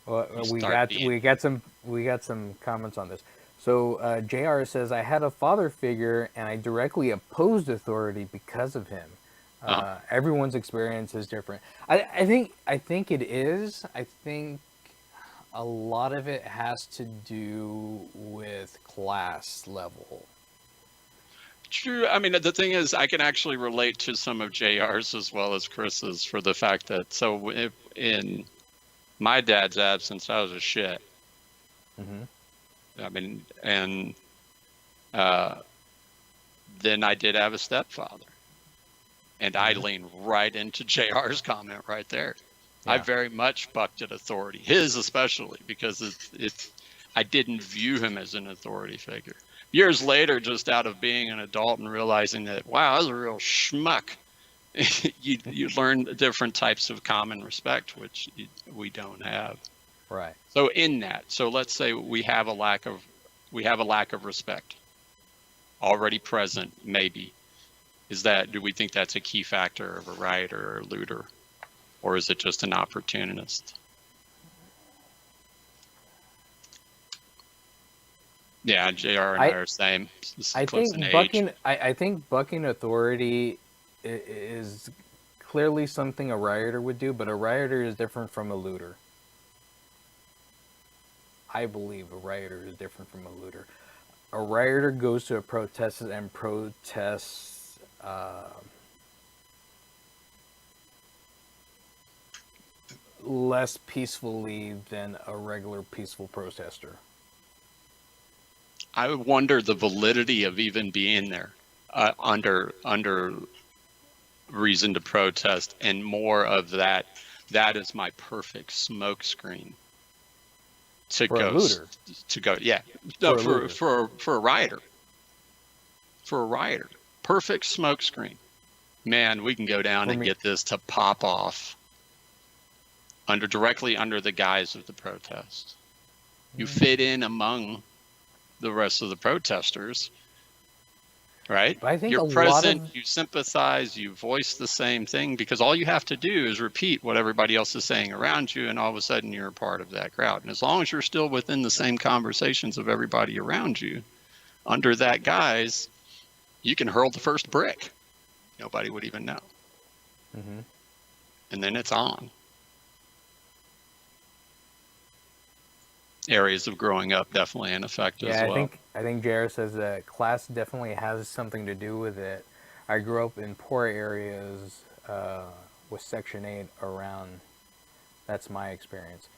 Well, we got some comments on this. So JR says, I had a father figure and I directly opposed authority because of him. Everyone's experience is different. I think it is. I think a lot of it has to do with class level. True. I mean, the thing is, I can actually relate to some of JR's as well as Chris's for the fact that, so if in my dad's absence, I was a shit. Mm-hmm. I mean, and then I did have a stepfather. And I lean right into JR's comment right there. Yeah. I very much bucked at authority, his especially, because I didn't view him as an authority figure. Years later, just out of being an adult and realizing that, wow, I was a real schmuck, you learn different types of common respect, which we don't have. Right. So in that, so let's say we have a lack of respect already present, maybe. Do we think that's a key factor of a rioter or a looter? Or is it just an opportunist? Yeah, JR and I are the same. I think bucking authority is clearly something a rioter would do, but a rioter is different from a looter. I believe a rioter is different from a looter. A rioter goes to a protest and protests less peacefully than a regular peaceful protester. I wonder the validity of even being there under reason to protest, and more of that. That is my perfect smokescreen to For a go looter. Yeah, no, For a looter. for a rioter, perfect smokescreen. Man, we can go down For and me, get this to pop off directly under the guise of the protest. You fit in among the rest of the protesters, right? but I think You're a lot present, of you sympathize, you voice the same thing, because all you have to do is repeat what everybody else is saying around you, and all of a sudden you're a part of that crowd. And as long as you're still within the same conversations of everybody around you, under that guise, you can hurl the first brick. Nobody would even know. mm-hmm. And then it's on. Areas of growing up definitely an effect as Yeah, well. I think Jared says that class definitely has something to do with it. I grew up in poor areas with Section 8 around. That's my experience.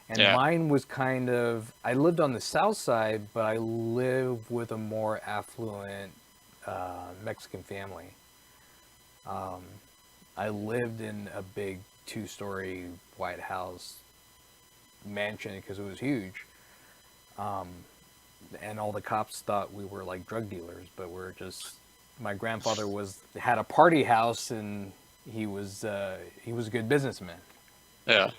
And Yeah. mine was kind of, I lived on the south side, but I lived with a more affluent Mexican family. I lived in a big 2-story White House mansion because it was huge. And all the cops thought we were like drug dealers, but we're just, my grandfather had a party house, and he was a good businessman. Yeah.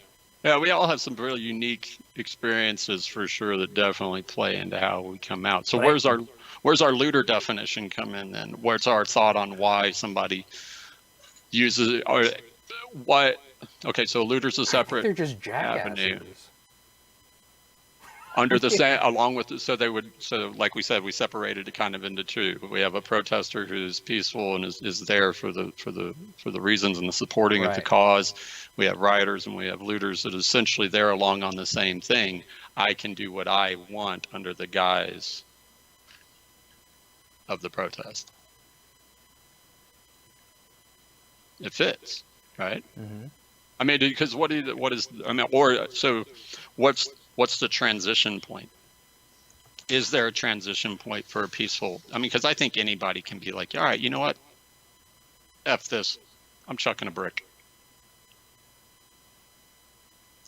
Yeah, we all have some really unique experiences for sure that definitely play into how we come out. So But I, where's our looter definition come in then? Where's our thought on why somebody uses or what? Okay, so looter's a I think separate they're just avenue jackasses. under the same, along with so like we said, we separated it kind of into two. We have a protester who's peaceful and is there for the reasons and the supporting of the Right. cause. We have rioters and we have looters that are essentially there along on the same thing. I can do what I want under the guise of the protest. It fits, right? Mm-hmm. I mean, because what is I mean, or so what's the transition point? Is there a transition point for a peaceful? I mean, because I think anybody can be like, all right, you know what? F this. I'm chucking a brick.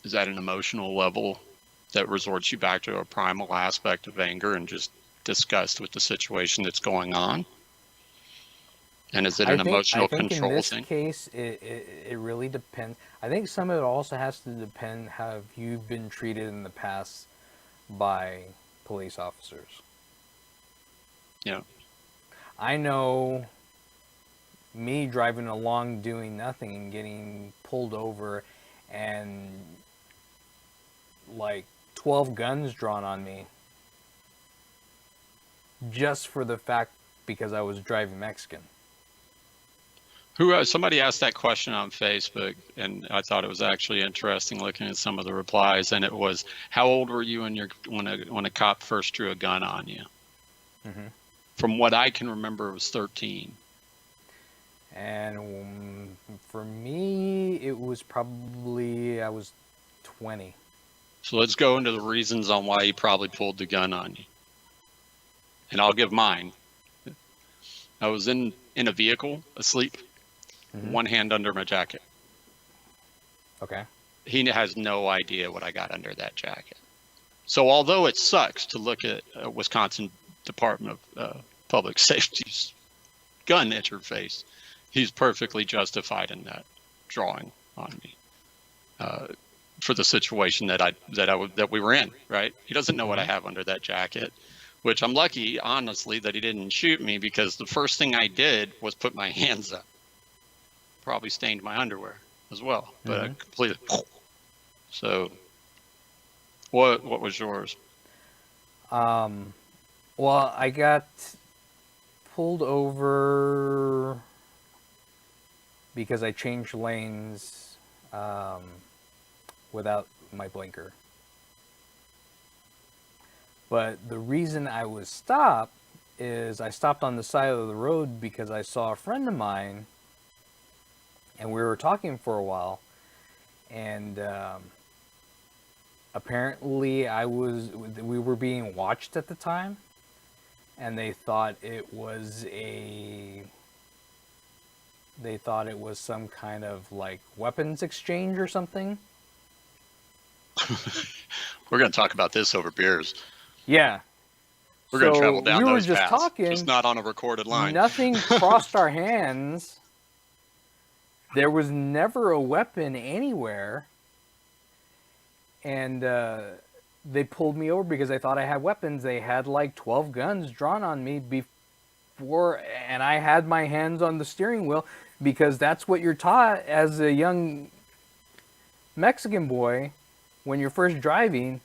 Is that an emotional level that resorts you back to a primal aspect of anger and just disgust with the situation that's going on? And is it an I emotional think in control this thing? case it really depends. I think some of it also has to depend how you've been treated in the past by police officers. Yeah. I know me driving along doing nothing and getting pulled over and like 12 guns drawn on me just for the fact because I was driving Mexican. Somebody asked that question on Facebook, and I thought it was actually interesting looking at some of the replies. And it was, "How old were you when a cop first drew a gun on you?" Mm-hmm. From what I can remember, it was 13. And for me, it was probably, I was 20. So let's go into the reasons on why he probably pulled the gun on you. And I'll give mine. I was in a vehicle, asleep, Mm-hmm. one hand under my jacket. Okay. He has no idea what I got under that jacket. So although it sucks to look at Wisconsin Department of Public Safety's gun interface, he's perfectly justified in that drawing on me for the situation that we were in. Right? He doesn't know what I have under that jacket, which I'm lucky, honestly, that he didn't shoot me, because the first thing I did was put my hands up. Probably stained my underwear as well, but I completely. So, what was yours? Well, I got pulled over because I changed lanes without my blinker. But the reason I was stopped is I stopped on the side of the road because I saw a friend of mine, and we were talking for a while, and apparently we were being watched at the time, and they thought it was some kind of like weapons exchange or something. We're going to talk about this over beers. Yeah. We're going to travel down those paths. We were just talking. Just not on a recorded line. Nothing crossed our hands. There was never a weapon anywhere. And they pulled me over because they thought I had weapons. They had like 12 guns drawn on me before, and I had my hands on the steering wheel because that's what you're taught as a young Mexican boy when you're first driving,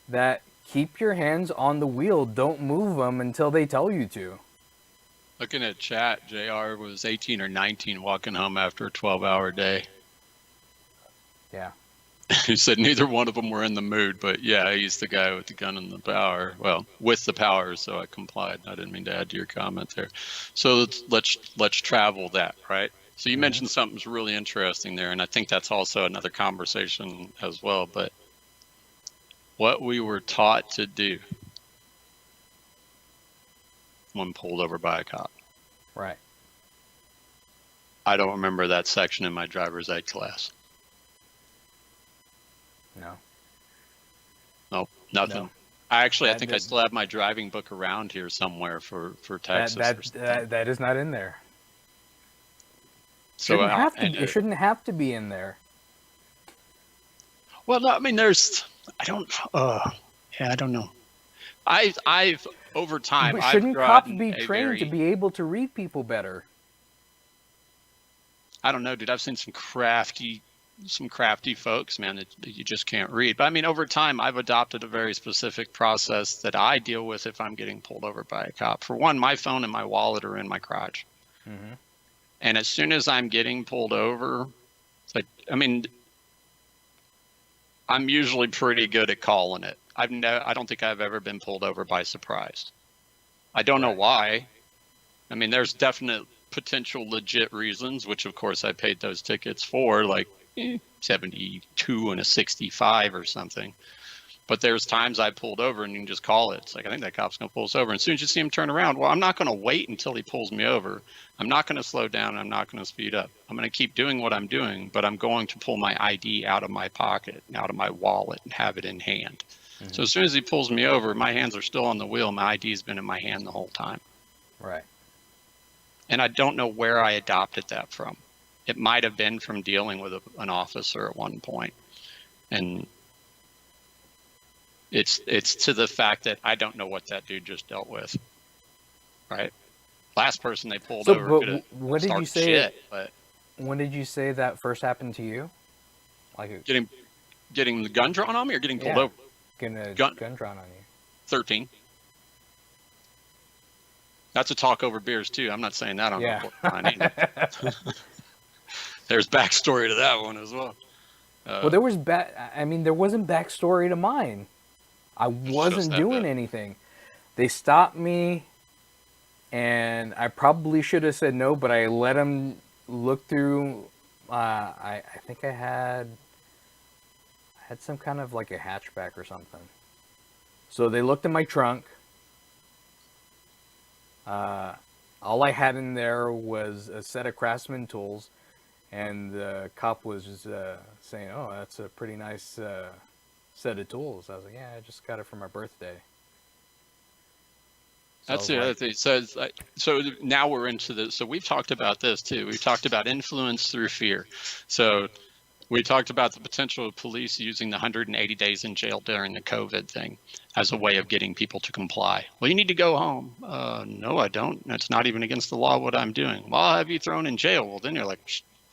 that keep your hands on the wheel, don't move them until they tell you to. Looking at chat, JR was 18 or 19 walking home after a 12-hour day. Yeah. He said neither one of them were in the mood, but yeah, he's the guy with the gun and the power. Well, with the power, so I complied. I didn't mean to add to your comment there. So let's travel that, right? So you mentioned something's really interesting there, and I think that's also another conversation as well. But what we were taught to do when pulled over by a cop. Right. I don't remember that section in my driver's ed class. No. Nope, nothing. No. I think I still have my driving book around here somewhere for Texas. That is not in there. So it shouldn't have to be in there. Well, no, I mean, I don't know. I've over time. But shouldn't cops be trained to be able to read people better? I don't know, dude. I've seen some crafty folks, man, that you just can't read. But I mean, over time, I've adopted a very specific process that I deal with if I'm getting pulled over by a cop. For one, my phone and my wallet are in my crotch. Mm-hmm. And as soon as I'm getting pulled over, it's like, I mean, I'm usually pretty good at calling it. I don't think I've ever been pulled over by surprise. I don't know why. I mean, there's definite potential legit reasons, which of course I paid those tickets for, like 72 and a 65 or something. But there's times I pulled over and you can just call it. It's like, I think that cop's going to pull us over. And as soon as you see him turn around, well, I'm not going to wait until he pulls me over. I'm not going to slow down. I'm not going to speed up. I'm going to keep doing what I'm doing, but I'm going to pull my ID out of my pocket, out of my wallet, and have it in hand. Mm-hmm. So as soon as he pulls me over, my hands are still on the wheel. My ID's been in my hand the whole time. Right. And I don't know where I adopted that from. It might have been from dealing with an officer at one point. And it's to the fact that I don't know what that dude just dealt with. Right? Last person they pulled over could have started shit. But when did you say that first happened to you? Like getting the gun drawn on me or getting pulled over? Getting a gun drawn on you. 13. That's a talk over beers too. I'm not saying that on the line either. There's backstory to that one as well. Well, there wasn't backstory to mine. I wasn't doing anything. They stopped me, and I probably should have said no, but I let them look through. I think I had some kind of like a hatchback or something. So they looked in my trunk. All I had in there was a set of Craftsman tools, and the cop was just saying, "Oh, that's a pretty nice set of tools." I was like, "Yeah, I just got it for my birthday." So that's the other thing. So now we're into this. So we've talked about this too. We've talked about influence through fear. So we talked about the potential of police using the 180 days in jail during the COVID thing as a way of getting people to comply. Well, you need to go home. No, I don't. That's not even against the law what I'm doing. Well, I'll have you thrown in jail. Well, then you're like,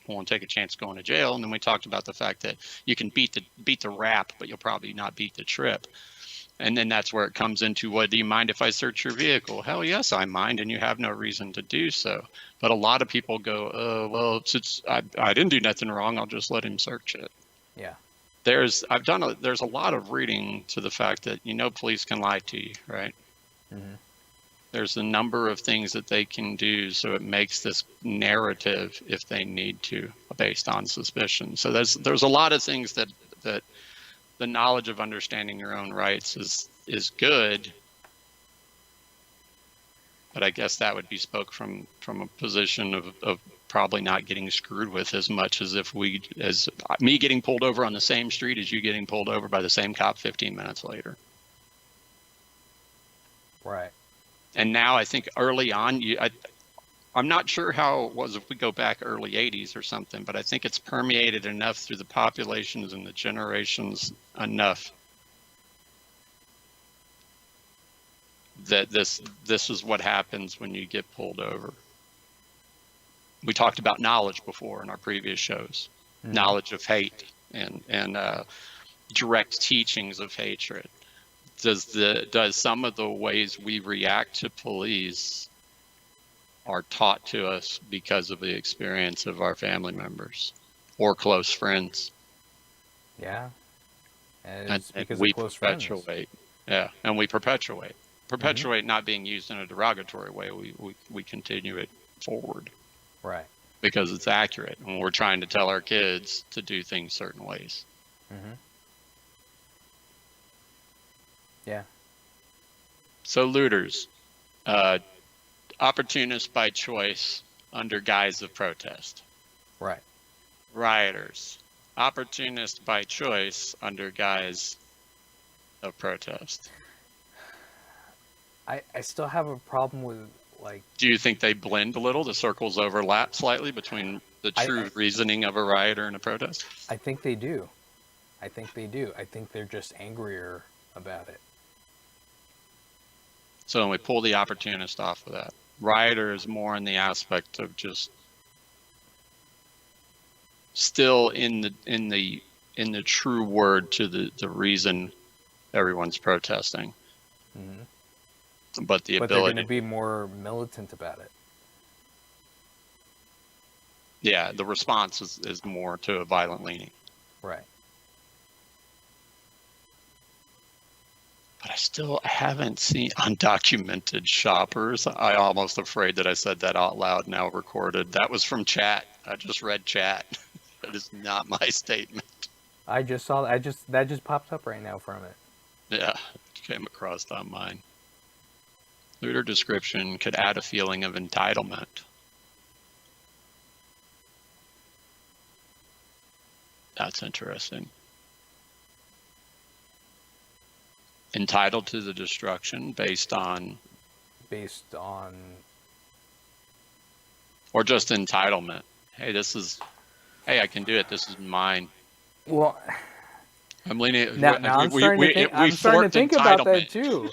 I won't take a chance going to jail. And then we talked about the fact that you can beat the rap, but you'll probably not beat the trip. And then that's where it comes into, what, do you mind if I search your vehicle? Hell yes, I mind, and you have no reason to do so. But a lot of people go, oh, well, since I didn't do nothing wrong, I'll just let him search it. Yeah. There's a lot of reading to the fact that, police can lie to you, right? Mm-hmm. There's a number of things that they can do, so it makes this narrative, if they need to, based on suspicion. So there's a lot of things that the knowledge of understanding your own rights is good, but I guess that would be spoke from a position of probably not getting screwed with as much as as me getting pulled over on the same street as you getting pulled over by the same cop 15 minutes later. Right. And now I think early on, I'm not sure how it was if we go back early 80s or something, but I think it's permeated enough through the populations and the generations enough that this is what happens when you get pulled over. We talked about knowledge before in our previous shows, mm-hmm. Knowledge of hate and direct teachings of hatred. Does some of the ways we react to police are taught to us because of the experience of our family members or close friends? Yeah. And it's because we of close perpetuate. friends. Yeah, and we perpetuate mm-hmm. Not being used in a derogatory way. We continue it forward. Right. Because it's accurate when we're trying to tell our kids to do things certain ways. Mm-hmm. Yeah. So looters, opportunists by choice under guise of protest. Right. Rioters, opportunists by choice under guise of protest. I still have a problem with, like... Do you think they blend a little? The circles overlap slightly between the true reasoning of a rioter and a protest? I think they do. I think they're just angrier about it. So when we pull the opportunist off of that, rioter is more in the aspect of just still in the true word to the reason everyone's protesting. Mm-hmm. But they're going to be more militant about it. Yeah, the response is more to a violent leaning. Right. But I haven't seen undocumented shoppers. I almost afraid that I said that out loud, now recorded. That was from chat. I just read chat. That is not my statement. I just saw that just popped up right now from it. Yeah, it came across on mine. Looter description could add a feeling of entitlement. That's interesting. Entitled to the destruction based on... Or just entitlement. Hey, I can do it. This is mine. Well... I'm leaning... Now I'm starting to think about that too.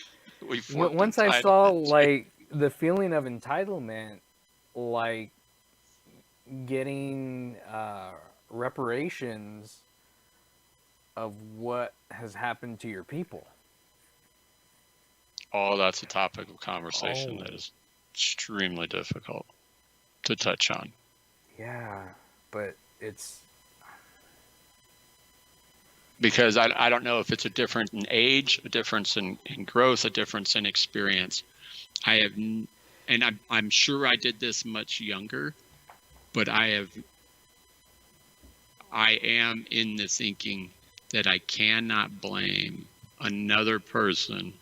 Once I saw, like, the feeling of entitlement, like getting reparations of what has happened to your people. Oh, that's a topic of conversation that is extremely difficult to touch on. Yeah, but it's... Because I don't know if it's a difference in age, a difference in growth, a difference in experience. I'm sure I did this much younger, but I am in the thinking that I cannot blame another person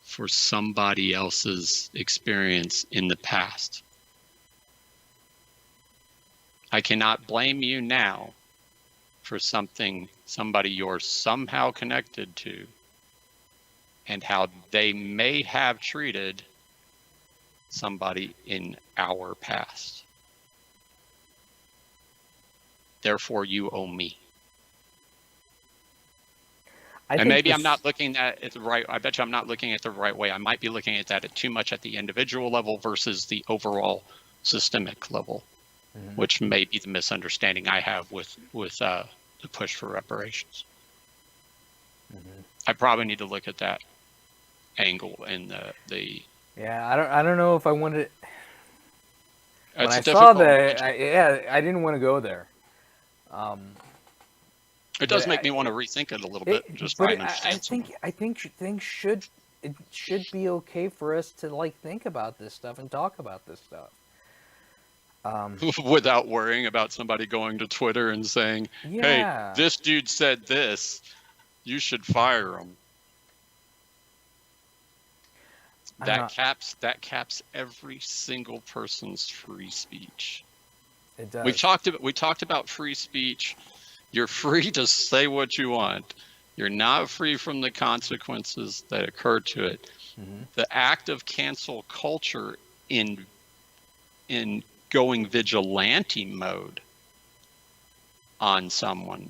for somebody else's experience in the past. I cannot blame you now for somebody you're somehow connected to and how they may have treated somebody in our past. Therefore, you owe me. And maybe I'm not looking at it the right. I bet you I'm not looking at it the right way. I might be looking at that too much at the individual level versus the overall systemic level, which may be the misunderstanding I have with the push for reparations. I probably need to look at that angle in the. Yeah, I don't know if I wanted. When It's I a saw difficult that, one. I didn't want to go there. It But does make me want to rethink it a little bit, it, and just try but and understand some more. I think things should it should be okay for us to like think about this stuff and talk about this stuff. Without worrying about somebody going to Twitter and saying, "Hey, Yeah, this dude said this. You should fire him." I don't know. That caps every single person's free speech. It does. We talked about free speech. You're free to say what you want. You're not free from the consequences that occur to it. Mm-hmm. The act of cancel culture in going vigilante mode on someone,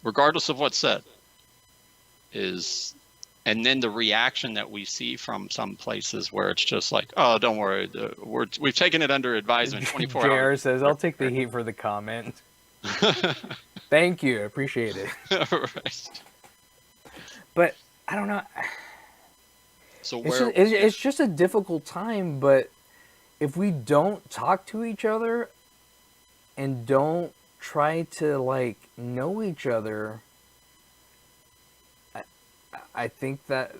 regardless of what's said, is, and then the reaction that we see from some places where it's just like, oh, don't worry, we've taken it under advisement 24 JR hours. says, "I'll take the heat for the comment. Thank you, appreciate it." Right. But I don't know. So It's just a difficult time. But if we don't talk to each other and don't try to like know each other, I think that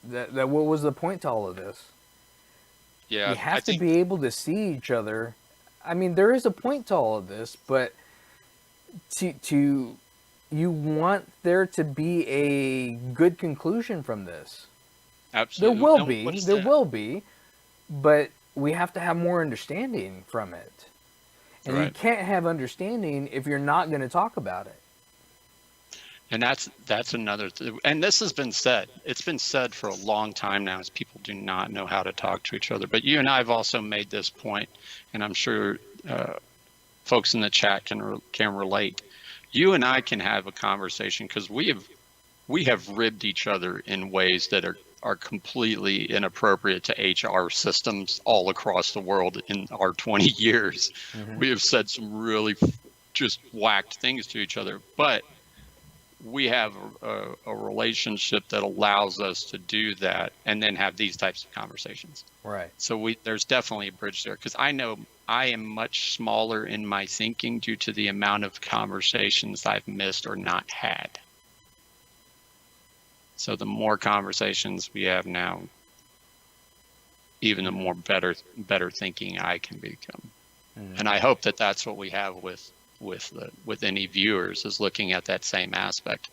what was the point to all of this? yeah, You I have to think be able to see each other. I mean, there is a point to all of this, but to you want there to be a good conclusion from this. absolutely. What is There that? will be, but we have to have more understanding from it. And you Right. can't have understanding if you're not going to talk about it. And that's another and this has been said. It's been said for a long time now, as people do not know how to talk to each other. But you and I have also made this point, and I'm sure folks in the chat can relate. You and I can have a conversation because we have ribbed each other in ways that are completely inappropriate to HR systems all across the world in our 20 years. Mm-hmm. We have said some really just whacked things to each other, but we have a relationship that allows us to do that and then have these types of conversations. Right. So there's definitely a bridge there, because I know I am much smaller in my thinking due to the amount of conversations I've missed or not had. So the more conversations we have now, even the more better thinking I can become. Mm-hmm. And I hope that that's what we have with any viewers, is looking at that same aspect,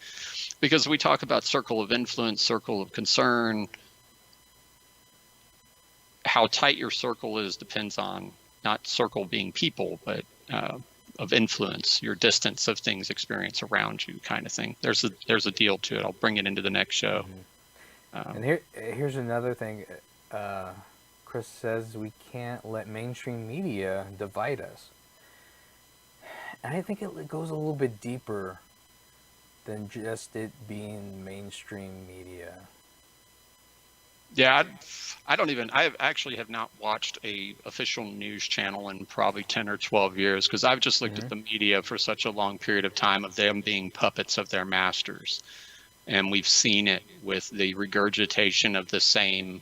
because we talk about circle of influence, circle of concern. How tight your circle is depends on not circle being people, but of influence, your distance of things experience around you, kind of thing. There's a deal to it. I'll bring it into the next show. Mm-hmm. And here's another thing. Chris says we can't let mainstream media divide us. And I think it goes a little bit deeper than just it being mainstream media. Yeah, I actually have not watched a official news channel in probably 10 or 12 years, because I've just looked at the media for such a long period of time of them being puppets of their masters. And we've seen it with the regurgitation of the same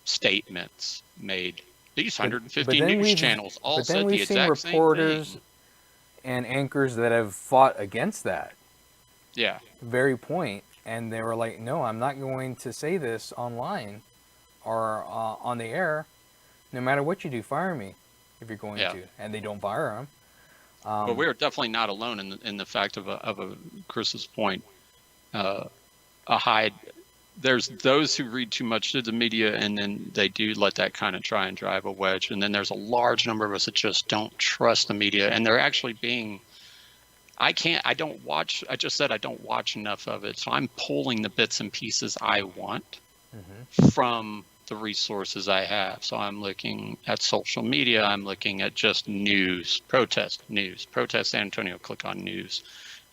statements made. These 150 news channels all said the exact same thing. But then we've seen reporters and anchors that have fought against that. Yeah. Very point. And they were like, no, I'm not going to say this online or on the air. No matter what you do, fire me if you're going to. And they don't fire them. But we're definitely not alone in the fact of Chris's point. There's those who read too much to the media, and then they do let that kind of try and drive a wedge. And then there's a large number of us that just don't trust the media, and they're actually being. I just said I don't watch enough of it, so I'm pulling the bits and pieces I want from the resources I have. So I'm looking at social media, I'm looking at just news, protest San Antonio, click on news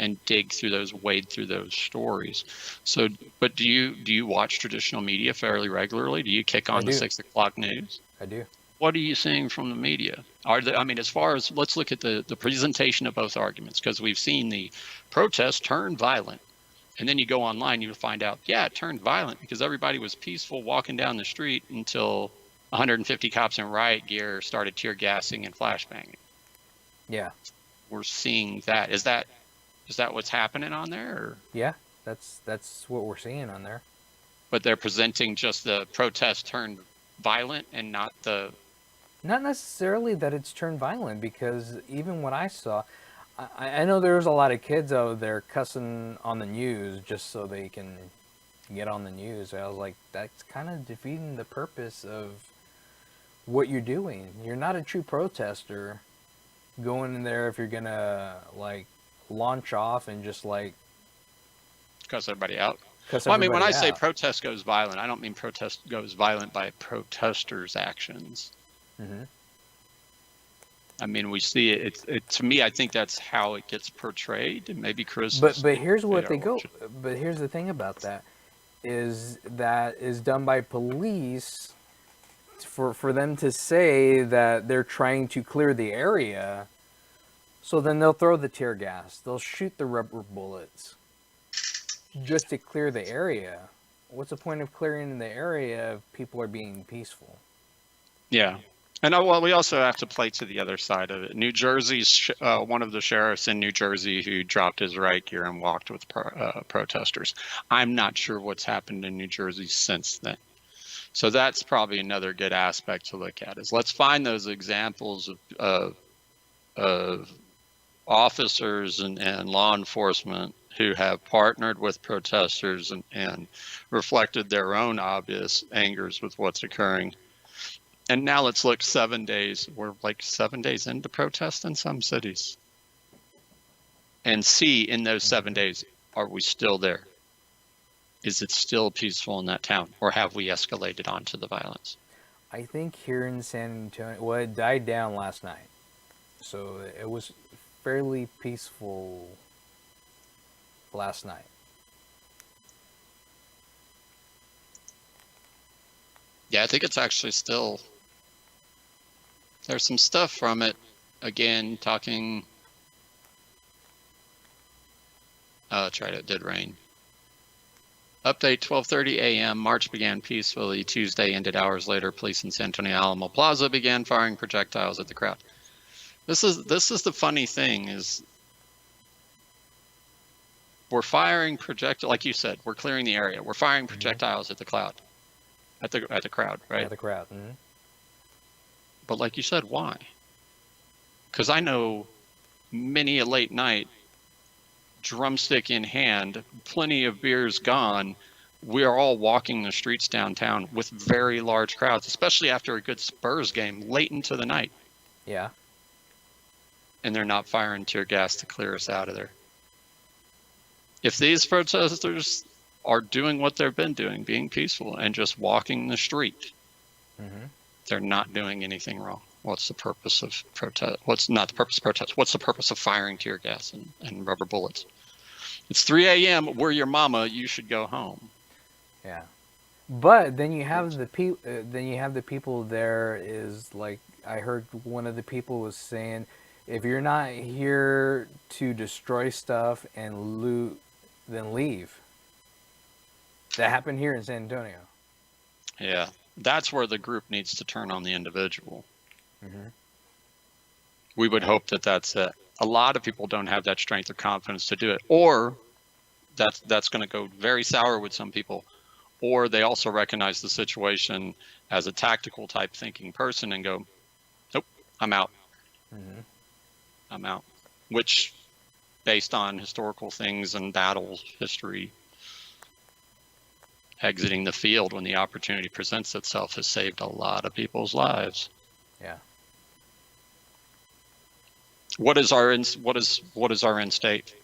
and dig through those, wade through those stories. So, but do you watch traditional media fairly regularly? Do you kick on the 6 o'clock news? I do. what are you seeing from the media? As far as, let's look at the presentation of both arguments, because we've seen the protest turn violent. And then you go online, you find out, yeah, it turned violent because everybody was peaceful walking down the street until 150 cops in riot gear started tear gassing and flashbanging. Yeah. We're seeing that. Is that what's happening on there? Or? Yeah, that's what we're seeing on there. But they're presenting just the protest turned violent and not necessarily that it's turned violent, because even what I saw, I know there's a lot of kids out there cussing on the news just so they can get on the news. I was like, that's kind of defeating the purpose of what you're doing. You're not a true protester going in there if you're gonna like launch off and just like cuss everybody out. Well, when I say protest goes violent, I don't mean protest goes violent by protesters' actions. Mm-hmm. I mean, we see it. To me, I think that's how it gets portrayed. And maybe Chris. But here's what they go. But here's the thing about that is done by police for them to say that they're trying to clear the area. So then they'll throw the tear gas. They'll shoot the rubber bullets just to clear the area. What's the point of clearing the area if people are being peaceful? Yeah. And we also have to play to the other side of it. New Jersey's one of the sheriffs in New Jersey who dropped his riot gear and walked with protesters. I'm not sure what's happened in New Jersey since then. So that's probably another good aspect to look at, is let's find those examples of officers and law enforcement who have partnered with protesters and reflected their own obvious angers with what's occurring. And now let's look 7 days. We're like 7 days into protest in some cities. And see in those 7 days, are we still there? Is it still peaceful in that town? Or have we escalated onto the violence? I think here in San Antonio, well, it died down last night. So it was fairly peaceful last night. Yeah, I think it's actually still... There's some stuff from it, again, talking... Oh, that's right, it did rain. Update, 12:30 a.m. March began peacefully. Tuesday ended hours later. Police in San Antonio Alamo Plaza began firing projectiles at the crowd. This is the funny thing, is we're firing projectiles, like you said, we're clearing the area. We're firing projectiles at the crowd, at the crowd, right? At the crowd. Mm-hmm. But like you said, why? Because I know many a late night, drumstick in hand, plenty of beers gone, we are all walking the streets downtown with very large crowds, especially after a good Spurs game late into the night. Yeah. And they're not firing tear gas to clear us out of there. If these protesters are doing what they've been doing, being peaceful and just walking the street, they're not doing anything wrong. What's the purpose of protest? What's not the purpose of protest? What's the purpose of firing tear gas and rubber bullets? It's 3 a.m. We're your mama. You should go home. Yeah, but then you have the people there. Is like, I heard one of the people was saying, if you're not here to destroy stuff and loot, then leave. That happened here in San Antonio. Yeah, that's where the group needs to turn on the individual. We would hope that that's it. A lot of people don't have that strength or confidence to do it, or that's going to go very sour with some people, or they also recognize the situation as a tactical type thinking person and go, nope, I'm out. I'm out. Which, based on historical things and battle history, exiting the field when the opportunity presents itself has saved a lot of people's lives. Yeah. What is our end state?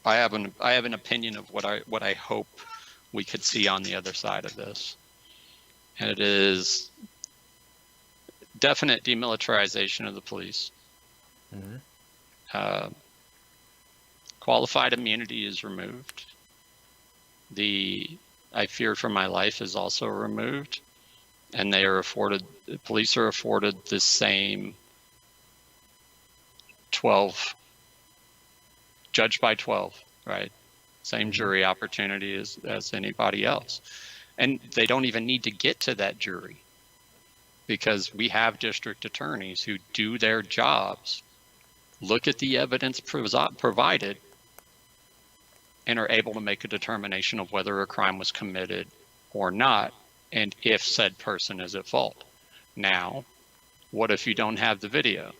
I have an opinion of what I hope we could see on the other side of this, and it is definite demilitarization of the police. Qualified immunity is removed. I fear for my life is also removed. and police are afforded the same 12, judged by 12, right? Same jury opportunity as anybody else. And they don't even need to get to that jury, because we have district attorneys who do their jobs, look at the evidence provided, and are able to make a determination of whether a crime was committed or not, and if said person is at fault. Now, what if you don't have the video?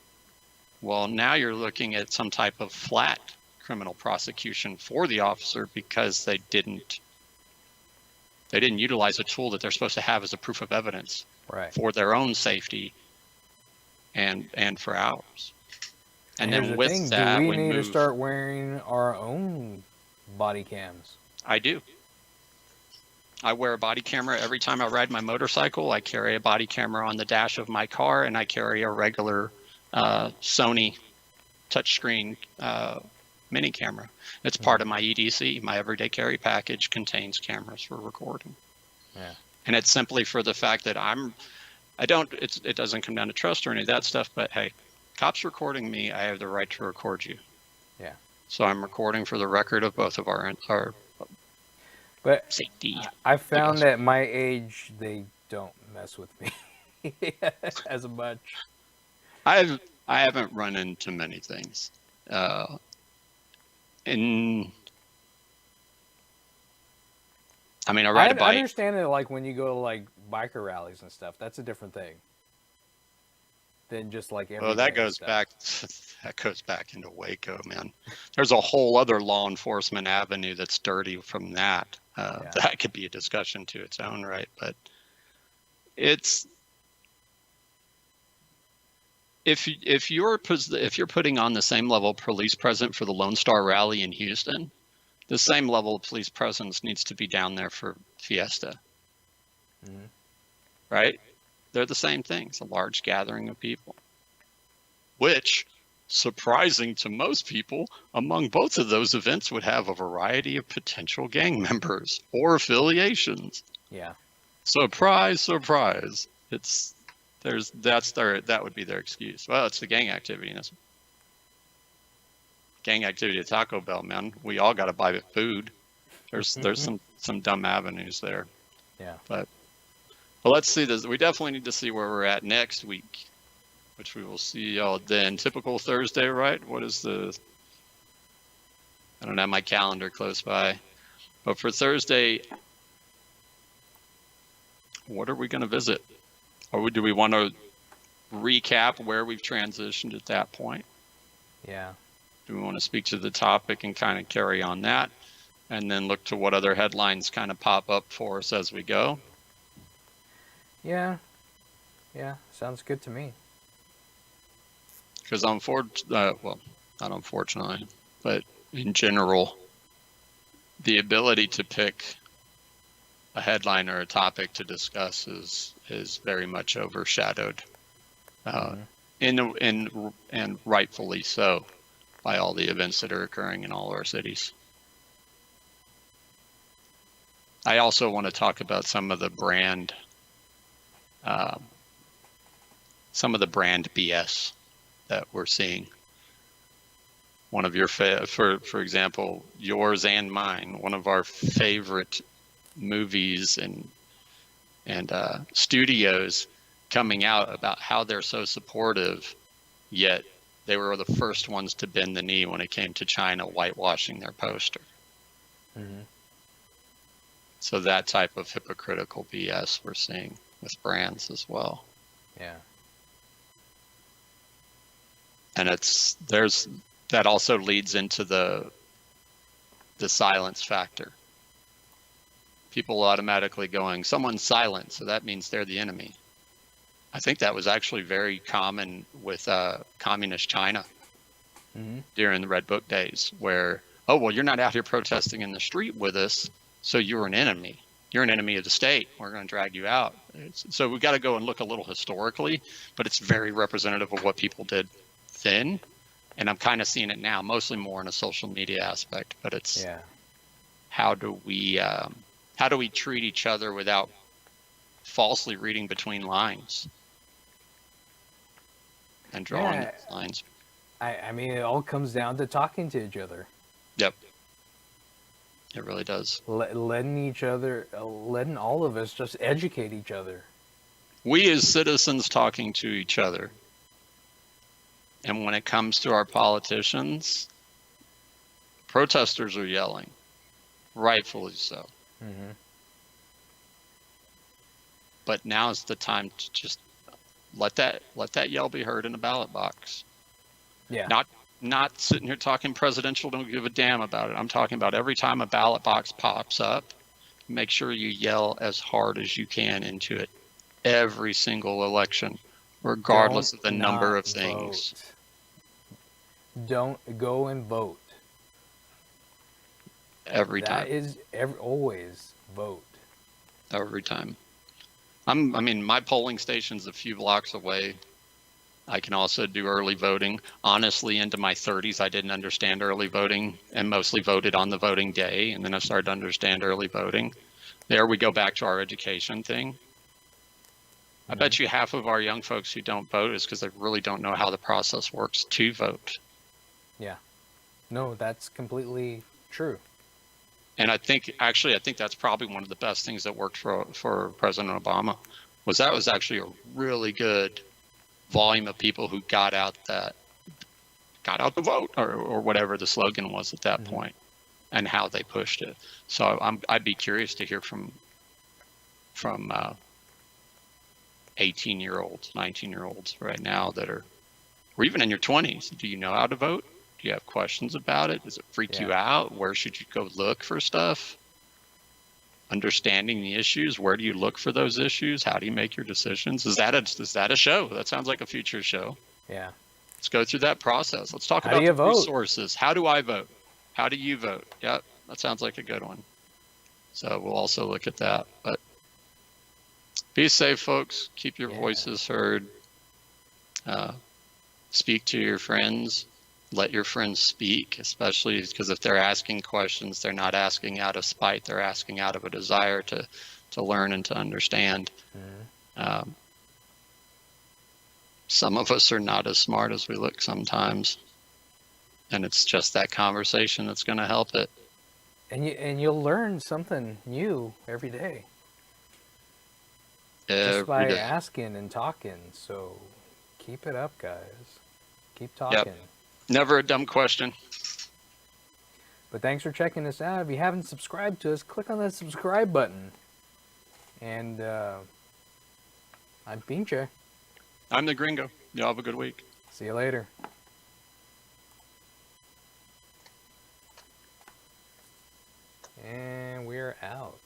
Well, now you're looking at some type of flat criminal prosecution for the officer, because they didn't utilize a tool that they're supposed to have as a proof of evidence, right, for their own safety and for ours. And here's then the with thing: that, do we we need to move. start wearing our own body cams? I do. I wear a body camera every time I ride my motorcycle. I carry a body camera on the dash of my car, and I carry a regular Sony touchscreen mini camera. It's part of my EDC. My everyday carry package contains cameras for recording. Yeah. And it's simply for the fact that it doesn't come down to trust or any of that stuff, but hey, cops recording me, I have the right to record you. Yeah. So I'm recording for the record of both of our But safety. I found that at my age, they don't mess with me as much. I haven't run into many things. I ride a bike. I understand it, like when you go to like biker rallies and stuff. That's a different thing than just like everyday that goes stuff. back. That goes back into Waco, man. There's a whole other law enforcement avenue that's dirty from that. That could be a discussion to its own right, but it's if you're putting on the same level of police presence for the Lone Star Rally in Houston, the same level of police presence needs to be down there for Fiesta. Right? They're the same thing. It's a large gathering of people, which, surprising to most people, among both of those events would have a variety of potential gang members or affiliations. Yeah. Surprise, surprise. That would be their excuse. Well, it's the gang activity. Gang activity at Taco Bell, man. We all got to buy food. There's some dumb avenues there. Yeah. But let's see this. We definitely need to see where we're at next week, which we will see y'all then. Typical Thursday, right? I don't have my calendar close by, but for Thursday, what are we going to visit? Or do we want to recap where we've transitioned at that point? Yeah. Do we want to speak to the topic and kind of carry on that, and then look to what other headlines kind of pop up for us as we go? Yeah. Yeah. Sounds good to me. Because not unfortunately, but in general, the ability to pick a headline or a topic to discuss is very much overshadowed, and rightfully so, by all the events that are occurring in all our cities. I also want to talk about some of the brand BS that we're seeing. One of your for example, yours and mine, one of our favorite movies and studios coming out about how they're so supportive, yet they were the first ones to bend the knee when it came to China whitewashing their poster. So that type of hypocritical BS we're seeing with brands as well. Yeah. And that also leads into the silence factor. People automatically going, someone's silent, so that means they're the enemy. I think that was actually very common with communist China during the Red Book days, where, oh, well, you're not out here protesting in the street with us, so you're an enemy. You're an enemy of the state. We're going to drag you out. So we've got to go and look a little historically, but it's very representative of what people did then. And I'm kind of seeing it now, mostly more in a social media aspect, but it's how do we treat each other without falsely reading between lines and drawing Yeah, those lines. I mean, it all comes down to talking to each other. Yep. It really does. Letting all of us just educate each other. We as citizens talking to each other. And when it comes to our politicians, protesters are yelling, rightfully so. Mm-hmm. But now is the time to just let that yell be heard in the ballot box. Yeah. Not sitting here talking presidential, don't give a damn about it. I'm talking about every time a ballot box pops up, make sure you yell as hard as you can into it. Every single election, regardless of the number of things. Don't go and vote. Every time. That is always vote. Every time. I mean, my polling station's a few blocks away. I can also do early voting. Honestly, into my 30s, I didn't understand early voting and mostly voted on the voting day. And then I started to understand early voting. There we go back to our education thing. I bet you half of our young folks who don't vote is because they really don't know how the process works to vote. Yeah. No, that's completely true. And I think that's probably one of the best things that worked for President Obama that was actually a really good volume of people who got out the vote or whatever the slogan was at that point, and how they pushed it. So I'd be curious to hear from 18-year-olds, 19-year-olds right now or even in your 20s. Do you know how to vote? Do you have questions about it? Does it freak you out? Where should you go look for stuff? Understanding the issues. Where do you look for those issues? How do you make your decisions? Is that a show? That sounds like a future show. Yeah. Let's go through that process. Let's talk about the resources. How do I vote? How do you vote? Yep, that sounds like a good one. So we'll also look at that. But be safe, folks. Keep your voices heard. Speak to your friends. Let your friends speak, especially because if they're asking questions, they're not asking out of spite. They're asking out of a desire to learn and to understand. Some of us are not as smart as we look sometimes. And it's just that conversation that's going to help it. And you'll learn something new every day. Just by asking and talking. So keep it up, guys. Keep talking. Yep. Never a dumb question. But thanks for checking us out. If you haven't subscribed to us, click on that subscribe button. And I'm Pinche. I'm the Gringo. Y'all have a good week. See you later. And we're out.